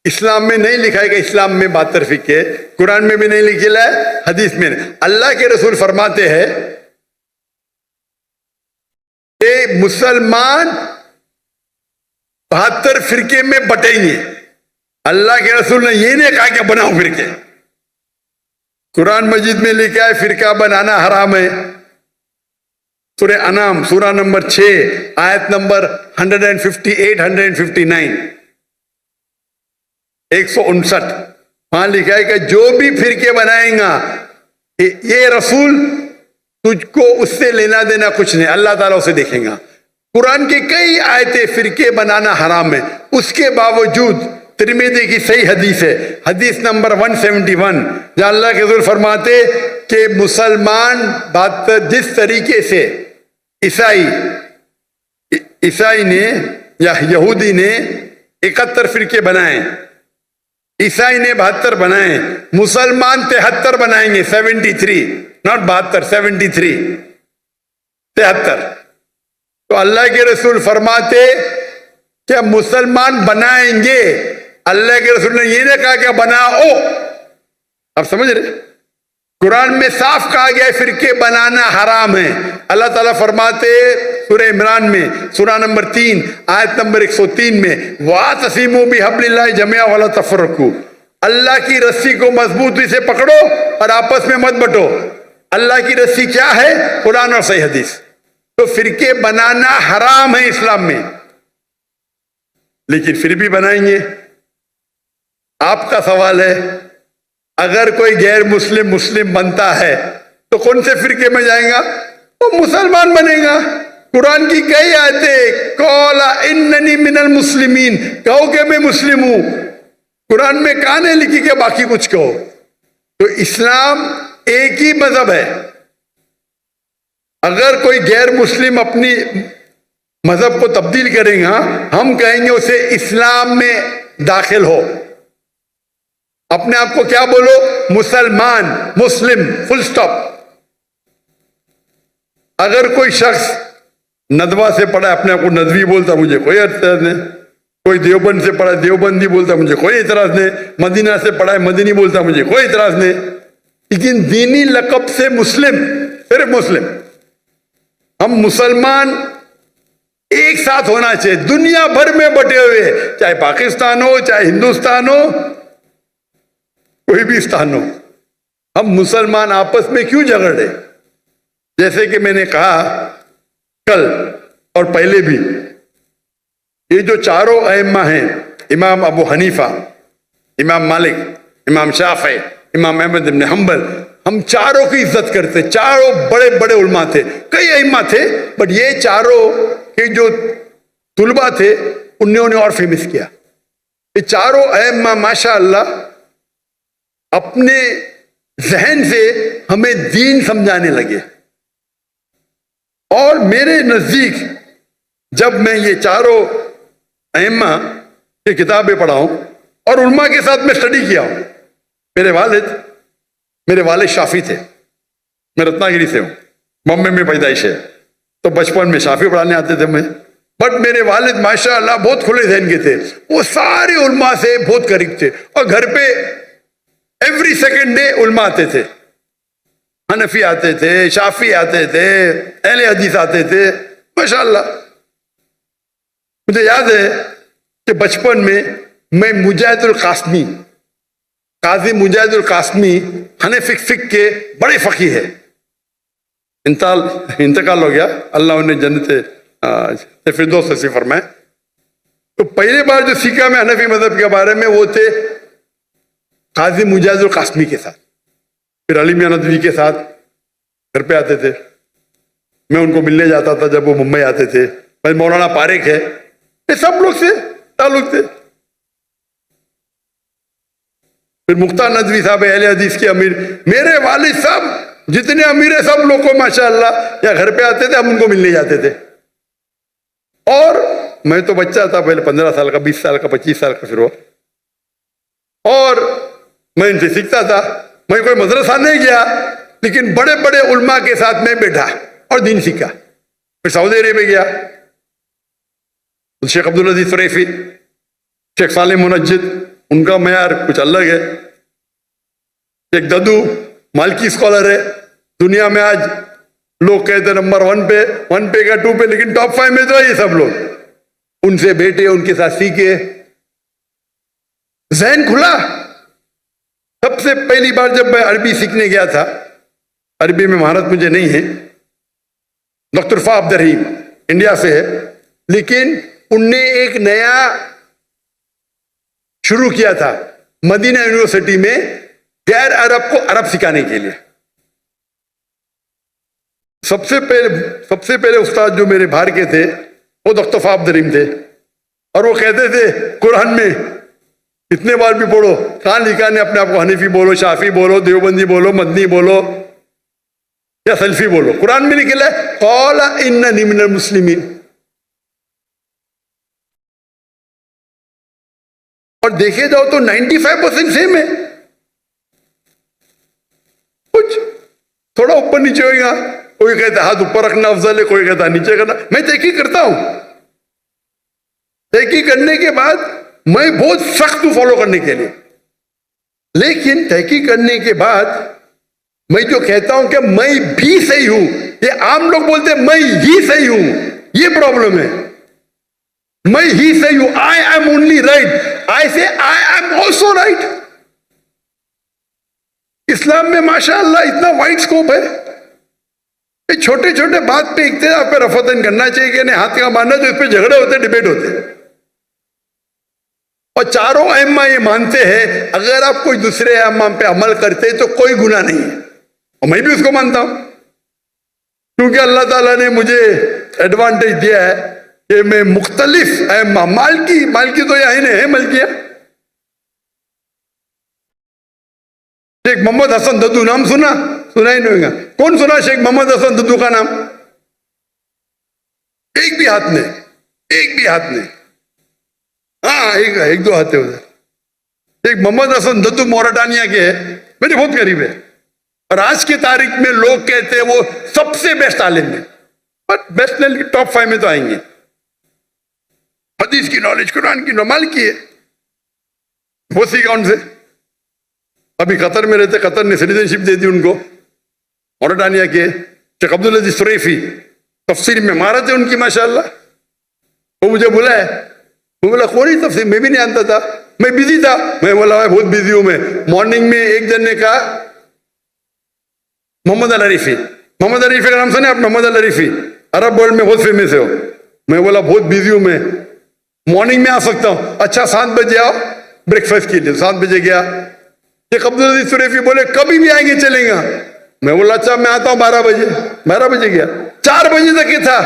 इस्लाम में नहीं लिखा है कि इस्लाम में 72 फिरके, कुरान में भी नहीं लिखा है, हदीस में नहीं। अल्लाह के रसूल फरमाते हैं कि मुसलमान 72 फिरके में बटेंगे। अल्लाह के रसूल ने ये नहीं कहा कि बनाओ फिरके। कुरान मजीद में लिखा है फिरका बनाना हराम है। सूरह अनाम सूरा नंबर 6 आयत नंबर 158 159 159 वहां लिखा है कि जो भी फिरके बनाएगा ये रसूल तुझको उससे लेना देना कुछ नहीं, अल्लाह ताला उसे देखेगा। कुरान की कई आयतें फिरके बनाना हराम है, उसके बावजूद तिरमिज़ी की सही हदीस है, हदीस नंबर 171, जहां अल्लाह के रसूल फरमाते कि मुसलमान बात जिस तरीके से ईसाई ने या यहूदी ने 71 फिरके बनाए, ईसाई ने 72 बनाए, मुसलमान 73 बनाएंगे, 73 नॉट 72 73 73। तो अल्लाह के रसूल फरमाते क्या मुसलमान बनाएंगे, अल्लाह के रसूल ने ये नहीं कहा क्या बनाओ। आप समझ रहे? कुरान में साफ कहा गया है फिरके बनाना हराम है। अल्लाह ताला फरमाते सूरह इमरान में सूरा नंबर 3 आयत नंबर 103 में वातसिमू बिहब्लिल्लाहि जमीअ वला तफरकू, अल्लाह की रस्सी को मजबूती से पकड़ो और आपस में मत बंटो। अल्लाह की रस्सी क्या है? कुरान और सही हदीस। तो फिरके बनाना हराम है इस्लाम में, लेकिन फिर भी बनाएंगे। आपका सवाल है अगर कोई गैर मुस्लिम बनता है तो कौन से फिरके में जाएगा? तो मुसलमान बनेगा। कुरान की कई आयतें कौला इन्ननी मिनल मुस्लिमीन, कहो कि मैं मुस्लिम हूं। कुरान में कहां नहीं लिखी कि बाकी कुछ कहो। तो इस्लाम एक ही मजहब है। अगर कोई गैर मुस्लिम अपनी मजहब को तब्दील करेगा, हम कहेंगे उसे इस्लाम में दाखिल हो। अपने आप को क्या बोलो? मुसलमान, मुस्लिम, फुल स्टॉप। अगर कोई शख्स नदवा से पढ़ा अपने आप को नदवी बोलता, मुझे कोई एतराज नहीं। कोई देवबंद से पढ़ा देवबंदी बोलता, मुझे कोई एतराज नहीं। मदीना से पढ़ा मदनी बोलता, मुझे कोई एतराज नहीं। लेकिन दीनी लक़ब से मुस्लिम, सिर्फ मुस्लिम। हम मुसलमान एक साथ होना चाहिए, दुनिया भर में बटे हुए, चाहे पाकिस्तान हो, चाहे हिंदुस्तान हो, कोई भी स्थान हो। हम मुसलमान आपस में क्यों झगड़ रहे? जैसे कि मैंने कहा कल और पहले भी, ये जो चारों अइम्मा हैं, इमाम अबू हनीफा, इमाम मालिक, इमाम शाफी, इमाम अहमद इब्न हंबल, हम चारों की इज्जत करते। चारों बड़े बड़े उलमा थे, कई अइम्मा थे, बट ये चारों के जो तुलबा थे उन्होंने और फेमस किया। ये चारों अइम्मा माशाअल्लाह अपने जहन से हमें दीन समझाने लगे। और मेरे नजदीक जब मैं ये चारों अइम्मा की किताबें पढ़ा हूं और उलमा के साथ मैं स्टडी किया हूं, मेरे वालिद शाफी थे, मैं रत्नागिरी से हूं, बॉम्बे में पैदाइश है, तो बचपन में शाफी पढ़ाने आते थे मैं। बट मेरे वालिद माशाअल्लाह बहुत खुले जहन के थे, वो सारे उलमा से बहुत करीब थे और घर पे एवरी सेकेंड डे उलमा आते थे, हनफी आते थे, शाफी आते थे, अहले हदीस आते थे माशाअल्लाह। मुझे याद है कि बचपन में मैं मुजाहिदुल कासमी, काजी मुजाहिदुल कासमी हनफी फिक्र के बड़े फकीह है, इंतकाल हो गया, अल्लाह उन्हें जन्नत फिरदौस नसीब फरमाए। तो पहली बार जो सीखा मैं हनफी मजहब के बारे में वो थे काजी मुजाहिदुल कासमी के साथ, फिर अली मियां नदवी के साथ घर पे आते थे, मैं उनको मिलने जाता था जब वो मुंबई आते थे। भाई मौलाना पारेख है, ये सब लोग से ताल्लुक थे। फिर मुख्तार नदवी साहब अहले हदीस के अमीर, मेरे वालिद साहब जितने अमीर है सब लोग को माशाअल्लाह या घर पे आते थे, हम उनको मिलने जाते थे। और मैं तो बच्चा था पहले, 15 साल का, 20 साल का, 25 साल का फिर हुआ, और मैं इनसे सीखता था। मैं कोई मदरसा नहीं गया, लेकिन बड़े बड़े उलमा के साथ में बैठा और दीन सीखा। फिर सऊदी अरेबिया गया, शेख अब्दुल अजीज फ़रैफ़ी, शेख सालिम मुनज्जिद, उनका मयार कुछ अलग है। एक ददू मालकी स्कॉलर है, दुनिया में आज लोग कहते नंबर 1 पे का 2 पे, लेकिन टॉप 5 में तो है ये सब लोग। उनसे बैठे, उनके साथ सीखे, जहन खुला। सबसे पहली बार जब मैं अरबी सीखने गया था, अरबी में महारत मुझे नहीं है, डॉक्टर फा अब्द रहीम इंडिया से है, लेकिन उनने एक नया शुरू किया था मदीना यूनिवर्सिटी में गैर अरब को अरब सिखाने के लिए। सबसे पहले उस्ताद जो मेरे बाहर के थे वो डॉक्टर फा अब्द रहीम थे, और वो कहते थे कुरान में कितने बार भी पढ़ो, कहां लिखा ने अपने आप को हनीफी बोलो, शाफी बोलो, देवबंदी बोलो, मदनी बोलो या सल्फी बोलो, कुरान में लिखा है क़ाला इन्ननी मिनल मुस्लिमीन। और देखे जाओ तो 95% सेम है, कुछ थोड़ा ऊपर नीचे होगा, कोई कहता हाथ ऊपर रखना अफजल है, कोई कहता नीचे करना। मैं तहकीक करता हूं, तहकीक करने के बाद मैं बहुत सख्त हूं फॉलो करने के लिए, लेकिन तहकीक करने के बाद मैं जो कहता हूं कि मैं भी सही हूं, ये आम लोग बोलते हैं मैं ही सही हूं, ये प्रॉब्लम है। मैं ही सही हूं, आई एम ओनली राइट, आई से आई एम ऑल्सो राइट। इस्लाम में माशाअल्लाह इतना वाइड स्कोप है, छोटे छोटे बात पे इख्तिलाफ पे रफादन करना चाहिए कि नहीं, हाथ का मानना, जो इस पे झगड़े होते, डिबेट होते। और चारों अइम्मा ये मानते हैं अगर आप कोई दूसरे अइम्मा पे अमल करते तो कोई गुनाह नहीं है, और मैं भी उसको मानता हूं, क्योंकि अल्लाह ताला ने मुझे एडवांटेज दिया है कि मैं मुख्तलिफ अइम्मा, मालकी तो यही नहीं है, मलकिया, शेख मोहम्मद हसन दद्दू नाम सुना ही नहीं होगा, कौन सुना शेख मोहम्मद हसन दद्दू का नाम? एक भी हाथ नहीं, हाँ एक दो हाथ है उधर। शेख मोहम्मद हसन दद्दू मोरटानिया के है, मेरे बहुत करीब है, और आज की तारीख में लोग कहते हैं वो सबसे बेस्ट आलिम है, पर बेस्ट नहीं, टॉप 5 में तो आएंगे। हदीस की नॉलेज, कुरान की नॉलेज की है, वो सीखा उनसे। अभी कतर में रहते, कतर ने सिटीजनशिप दे दी उनको, मोरटानिया के शेख अब्दुल अजीज फ़रैफ़ी, तफसीर में महारत है उनकी माशाअल्लाह। वो मुझे बुलाया, वो बोला कौन ही तफसीर, मैं भी नहीं जानता था, मैं बिजी था। मैं बोला मैं बहुत बिजी हूं। मैं मॉर्निंग में एक जन ने कहा मोहम्मद अल अरीफी, मोहम्मद अरीफी का नाम सुने आप? मोहम्मद अल अरीफी अरब वर्ल्ड में बहुत फेमस है हो। मैं बोला बहुत बिजी हूं, मैं मॉर्निंग में आ सकता हूं? अच्छा 7 बजे आओ ब्रेकफास्ट के लिए। 7 बजे गया। शेख अब्दुल अजीज फ़रैफ़ी बोले कभी भी आएंगे चलेगा। मैं बोला अच्छा मैं आता हूं 12 बजे। 12 बजे गया, 4 बजे तक ये था।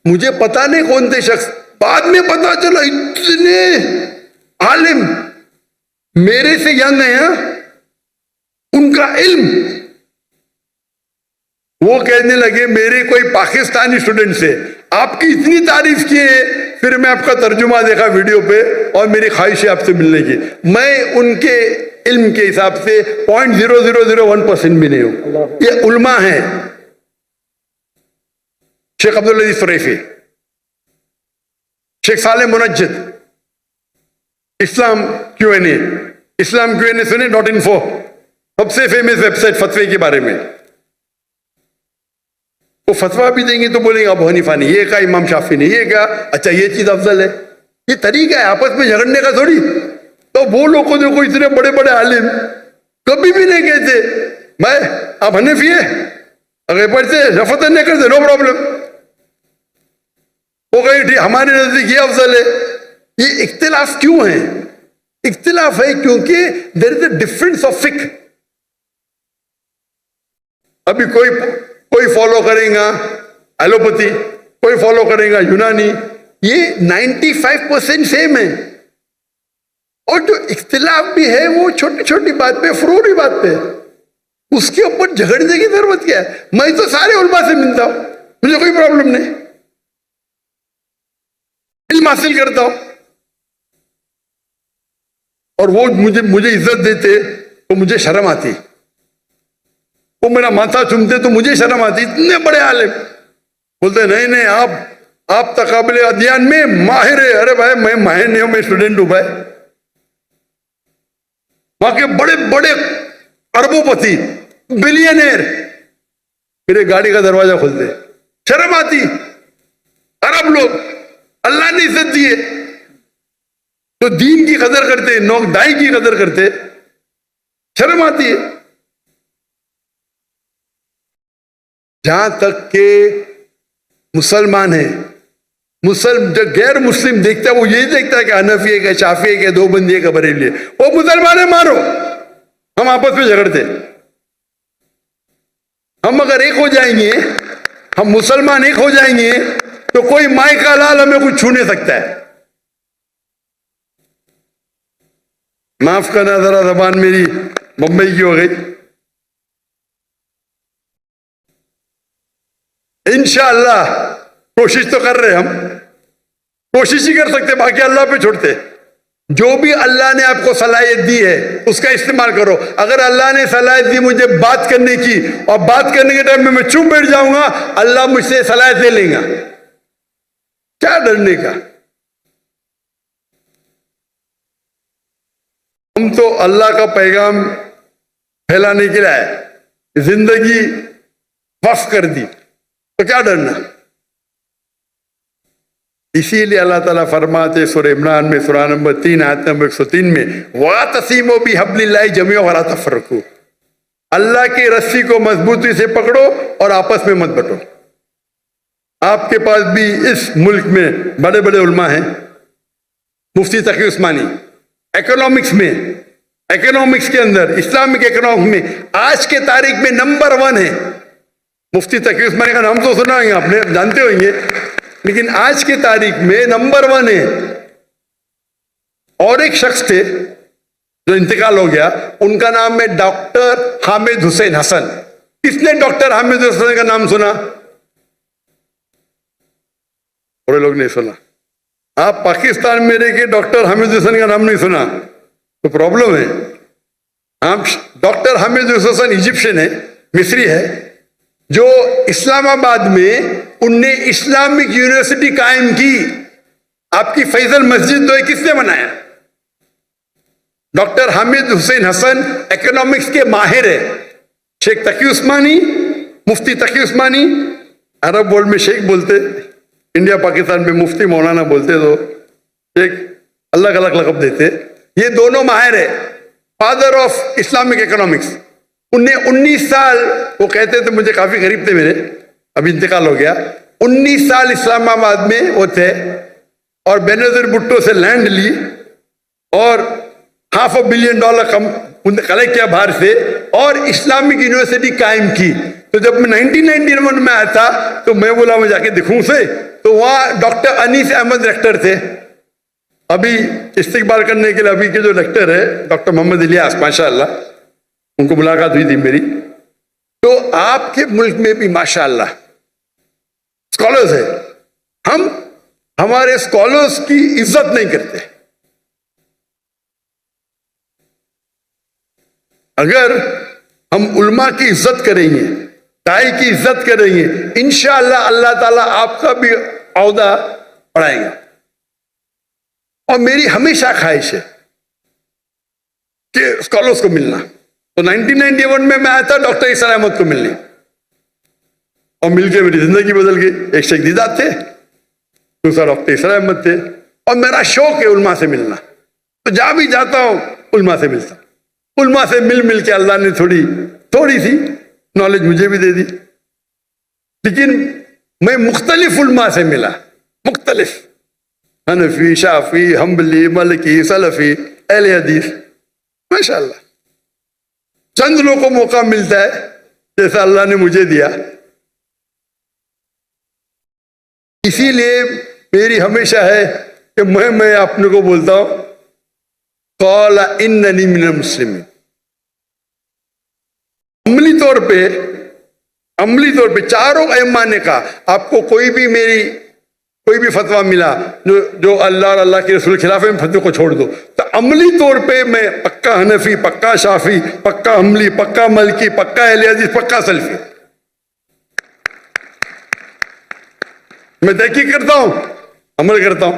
मुझे पता नहीं कौन थे शख्स, बाद में पता चला इतने आलिम मेरे से यंग है, उनका इल्म, वो कहने लगे मेरे कोई पाकिस्तानी स्टूडेंट से आपकी इतनी तारीफ की है, फिर मैं आपका तर्जुमा देखा वीडियो पे और मेरी ख्वाहिश है आपसे मिलने की। मैं उनके इल्म के हिसाब से 0.0001% भी नहीं हूं। ये उल्मा है, शेख अब्दुल अजीज फरैफी, शेख साले मुनज्जिद, इस्लाम Q&A, इस्लाम Q&A सुने .info, सबसे फेमस वेबसाइट फतवे के बारे में। वो फतवा भी देंगे तो बोलेंगे अबू हनीफा ने ये कहा, इमाम शाफी ने ये कहा, अच्छा ये चीज अफजल है। ये तरीका है आपस में झगड़ने का थोड़ी। तो वो लोग को देखो इतने बड़े बड़े आलिम कभी भी नहीं कहते मैं आप हनीफी है, अगर पढ़ते रफत नहीं करते नो प्रॉब्लम, वो कहीं ठीक हमारे नजदीक ये अफजल है। ये इख्तिलाफ क्यों है? इख्तिलाफ है क्योंकि there is a difference of फिक्र। अभी कोई फॉलो करेगा एलोपैथी, कोई फॉलो करेगा यूनानी, ये 95% सेम है। और जो इख्तिलाफ भी है वो छोटी छोटी बात पे, फरूरी बात पे, उसके ऊपर झगड़ने की जरूरत क्या है? मैं तो सारे उलमा से मिलता हूं, मुझे कोई प्रॉब्लम नहीं, इल्म हासिल करता हूं, और वो मुझे इज्जत देते तो मुझे शर्म आती, वो मेरा माथा चूमते तो मुझे शर्म आती। इतने बड़े आलिम बोलते नहीं नहीं आप तकाबले अध्ययन में माहिर है। अरे भाई मैं माहिर नहीं हूं, मैं स्टूडेंट हूं भाई। वहां के बड़े बड़े अरबोपति, बिलियनर मेरे गाड़ी का दरवाजा खोलते, शर्म आती। अरब लोग अल्लाह ने इज्जत दी है तो दीन की कदर करते, नौक दाई की कदर करते, शर्म आती है। जहां तक के मुसलमान है, जो गैर मुस्लिम देखता है वो यही देखता है कि हनफी है, शाफी है, दो बंदी है, बरेली है। वो मुसलमान है मारो, हम आपस में झगड़ते। हम अगर एक हो जाएंगे, हम मुसलमान एक हो जाएंगे तो कोई माई का लाल हमें कुछ छू नहीं सकता है। माफ करना जरा जबान मेरी मुंबई की हो गई। इंशाअल्लाह कोशिश तो कर रहे, हम कोशिश ही कर सकते, बाकी अल्लाह पे छोड़ते। जो भी अल्लाह ने आपको सलाहियत दी है उसका इस्तेमाल करो। अगर अल्लाह ने सलाहियत दी मुझे बात करने की और बात करने के टाइम में मैं चुप बैठ जाऊंगा, अल्लाह मुझसे सलाहियत दे लेगा, क्या डरने का। हम तो अल्लाह का पैगाम फैलाने के लिए जिंदगी वक्फ कर दी, तो क्या डरना। इसीलिए अल्लाह ताला फरमाते सूरह इमरान में सूरह नंबर 3 आयत नंबर 103 में वातसीमो बिहब्लिल्लाहि जमीअन वला तफरकू, अल्लाह की रस्सी को मजबूती से पकड़ो और आपस में मत बंटो। आपके पास भी इस मुल्क में बड़े बड़े उलमा हैं। मुफ्ती तकी उस्मानी इकोनॉमिक्स के अंदर, इस्लामिक इकोनॉमिक्स में आज के तारीख में नंबर 1 है। मुफ्ती तकी उस्मानी का नाम तो सुना होंगे आपने, जानते होंगे, लेकिन आज की तारीख में नंबर 1 है। और एक शख्स थे जो इंतकाल हो गया, उनका नाम है डॉक्टर हामिद हुसैन हसन। किसने डॉक्टर हामिद हुसैन का नाम सुना? थोड़े लोग नहीं सुना। आप पाकिस्तान में रह के डॉक्टर हामिद हुसैन का नाम नहीं सुना तो प्रॉब्लम है। आप डॉक्टर हामिद हुसैन इजिप्शियन है, मिस्री है, जो इस्लामाबाद में उनने इस्लामिक यूनिवर्सिटी कायम की। आपकी फैजल मस्जिद तो किसने बनाया? डॉक्टर हामिद हुसैन हसन इकोनॉमिक्स के माहिर है। शेख तकी उस्मानी, मुफ्ती तकी उस्मानी, अरब वर्ल्ड में शेख बोलते, इंडिया पाकिस्तान में मुफ्ती मौलाना बोलते, तो शेख अलग अलग लक़ब देते। ये दोनों माहिर है, फादर ऑफ इस्लामिक इकोनॉमिक्स। उनने 19 साल, वो कहते थे, मुझे काफी करीब थे मेरे, अभी इंतकाल हो गया, 19 साल इस्लामाबाद में वो थे और बेनजीर भुट्टो से लैंड ली और $500 बिलियन कलेक्ट किया बाहर से और इस्लामिक यूनिवर्सिटी कायम की। तो जब मैं 1991 में आया था तो मैं बोला मैं जाके दिखूं से, तो वहां डॉक्टर अनीस अहमद रेक्टर थे, अभी इस्तिकबाल करने के लिए अभी के जो लेक्चर है डॉक्टर मोहम्मद इलियास, माशाअल्लाह, उनको मुलाकात हुई थी मेरी। तो आपके मुल्क में भी माशाअल्लाह स्कॉलर्स है, हम हमारे स्कॉलर्स की इज्जत नहीं करते। अगर हम उल्मा की इज्जत करेंगे, दाई की इज्जत करेंगे, इंशाअल्लाह अल्लाह ताला आपका भी औहदा बढ़ाएगा। और मेरी हमेशा ख्वाहिश है कि स्कॉलर्स को मिलना। तो 1991 में मैं आया था डॉक्टर इरशाद अहमद को मिलने, और मिलके मेरी जिंदगी बदल गई। एक शेख दीदात थे, दूसरा डॉक्टर इरशाद अहमद थे, और मेरा शौक है उल्मा से मिलना। तो जहां भी जाता हूं उल्मा से मिलता हूं। उल्मा से मिल के अल्लाह ने थोड़ी सी नॉलेज मुझे भी दे दी। लेकिन मैं मुख्तलिफ उल्मा से मिला, मुख्तलिफ, हनफी, शाफी, हम्बली, मलकी, सलफी, अहले हदीस, माशाअल्लाह। चंद लोगों को मौका मिलता है जैसा अल्लाह ने मुझे दिया। इसीलिए मेरी हमेशा है कि मैं अपने को बोलता हूं क़ाला इन्ननी मिनल मुस्लिमीन। अमली तौर पे चारों अइम्मा ने कहा, आपको कोई भी फतवा मिला जो अल्लाह और अल्लाह के रसूल के खिलाफ है, फतवे को छोड़ दो। तो अमली तौर पे मैं पक्का हनफी, पक्का शाफी, पक्का हम्बली, पक्का मलकी, पक्का अहले हदीस, पक्का सलफी। मैं तहकीक करता हूं, अमल करता हूं।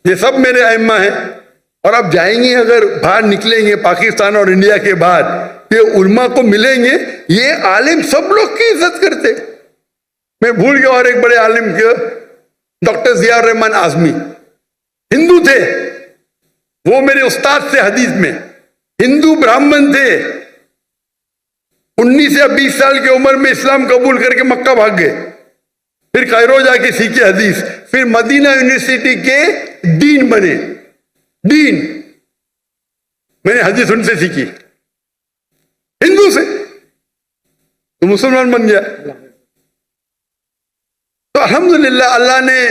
ये सब मेरे अइम्मा हैं। और अब जाएंगे, अगर बाहर निकलेंगे पाकिस्तान और इंडिया के बाद, ये उल्मा को मिलेंगे, ये आलिम सब लोग की इज्जत करते। मैं भूल गया और एक बड़े आलिम के डॉक्टर जिया रहमान आजमी, हिंदू थे वो, मेरे उस्ताद थे हदीस में, हिंदू ब्राह्मण थे। 19 या 20 साल की उम्र में इस्लाम कबूल करके मक्का भाग गए, फिर कायरो जाके सीखे हदीस, फिर मदीना यूनिवर्सिटी के डीन बने। डीन, मैंने हदीस उनसे सीखी, हिंदू से, तो मुसलमान बन गया। तो अल्हम्दुलिल्लाह अल्लाह ने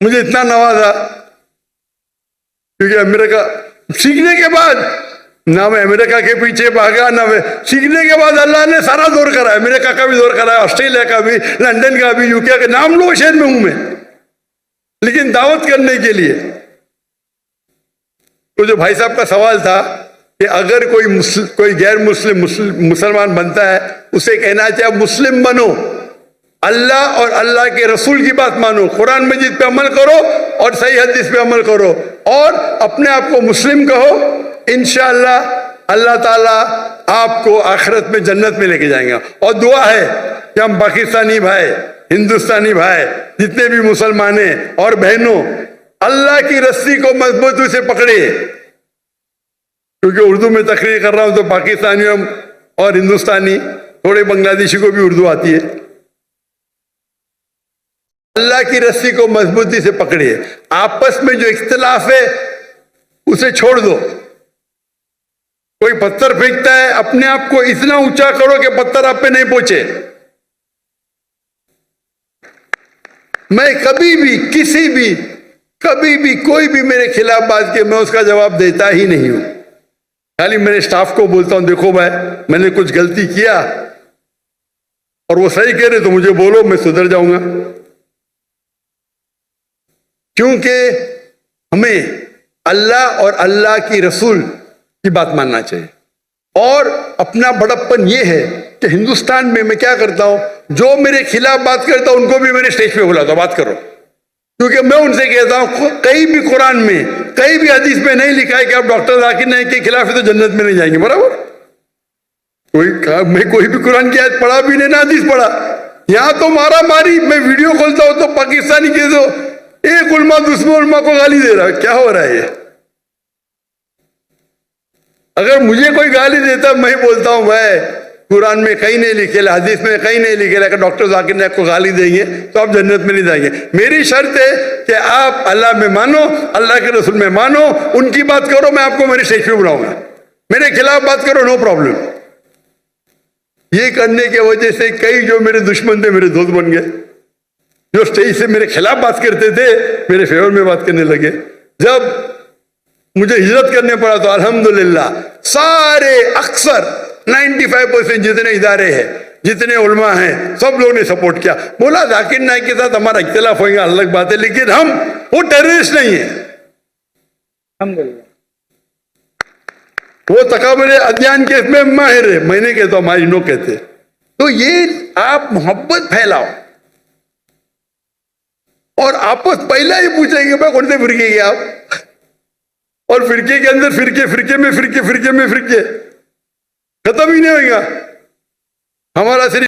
मुझे इतना नवाजा, क्योंकि अमेरिका सीखने के बाद, ना मैं अमेरिका के पीछे भागा, ना मैं सीखने के बाद अल्लाह ने सारा दौर कराया, अमेरिका का भी दौर कराया, ऑस्ट्रेलिया का भी, लंदन का भी, यूके का, नाम लो शहर में हूं मैं, लेकिन दावत करने के लिए। तो जो भाई साहब का सवाल था कि अगर कोई गैर मुसलमान बनता है, उसे कहना चाहिए मुस्लिम बनो, अल्लाह और अल्लाह के रसूल की बात मानो, कुरान मजीद पे अमल करो और सही हदीस पे अमल करो, और अपने आप को मुस्लिम कहो। इंशाअल्लाह अल्लाह ताला आपको आखिरत में जन्नत में लेके जाएंगे। और दुआ है कि हम पाकिस्तानी भाई, हिंदुस्तानी भाई, जितने भी मुसलमान हैं और बहनों, अल्लाह की रस्सी को मजबूती से पकड़े। क्योंकि उर्दू में तकरीर कर रहा हूं तो पाकिस्तानियों और हिंदुस्तानी, थोड़े बांग्लादेशी को भी उर्दू आती है। अल्लाह की रस्सी को मजबूती से पकड़िए। आपस में जो इख्तिलाफ है उसे छोड़ दो। कोई पत्थर फेंकता है, अपने आप को इतना ऊंचा करो कि पत्थर आप पे नहीं पहुंचे। मैं कभी भी कोई भी मेरे खिलाफ बात किए, मैं उसका जवाब देता ही नहीं हूं। खाली मेरे स्टाफ को बोलता हूं, देखो भाई मैंने कुछ गलती किया और वो सही कह रहे तो मुझे बोलो, मैं सुधर जाऊंगा। क्योंकि हमें अल्लाह और अल्लाह की रसूल की बात मानना चाहिए। और अपना बड़प्पन यह है कि हिंदुस्तान में मैं क्या करता हूं, जो मेरे खिलाफ बात करता हूं उनको भी मैंने स्टेज पे बुलाता हूं, बात करो। क्योंकि मैं उनसे कहता हूं कहीं भी कुरान में, कहीं भी हदीस में नहीं लिखा है कि आप डॉक्टर जाकिर नाइक के खिलाफ है तो जन्नत में नहीं जाएंगे, बराबर। मैं कोई भी कुरान की आयत पढ़ा भी नहीं, ना हदीस पढ़ा। यहां तो मारा मारी, मैं वीडियो खोलता हूं तो पाकिस्तानी के दो एक उल्मा दूसरे उल्मा को गाली दे रहा है। क्या हो रहा है ये? अगर मुझे कोई गाली देता, मैं बोलता हूं भाई कुरान में कहीं नहीं लिखेला, हदीस में कहीं नहीं लिखेला कि डॉक्टर जाकिर नाइक को गाली देंगे तो आप जन्नत में नहीं जाएंगे। मेरी शर्त है कि आप अल्लाह में मानो, अल्लाह के रसूल में मानो, उनकी बात करो, मैं आपको मेरे स्टेज पे बुलाऊंगा। मेरे खिलाफ बात करो, नो प्रॉब्लम। ये करने की वजह से कई जो मेरे दुश्मन थे मेरे दोस्त बन गए। जो स्टेज से मेरे खिलाफ बात करते थे मेरे फेवर में बात करने लगे। जब मुझे हिजरत करने पड़ा तो अल्हम्दुलिल्लाह सारे अक्सर 95% जितने इदारे हैं, जितने उलमा हैं, सब लोगों ने सपोर्ट किया। बोला जाकिर नाइक के साथ हमारा इख्तिलाफ होगा अलग बात है, लेकिन हम वो टेररिस्ट नहीं है, वो तकाबुल अध्ययन के इसमें माहिर है। मैंने कहता हूं, हमारी नो कहते। तो ये आप मोहब्बत फैलाओ और आपस पहला ही पूछेंगे भाई कौन से फिरके गए आप, और फिरके के अंदर फिरके, फिरके में फिरके, फिरके में फिरके, खत्म ही नहीं होगा। हमारा सिर्फ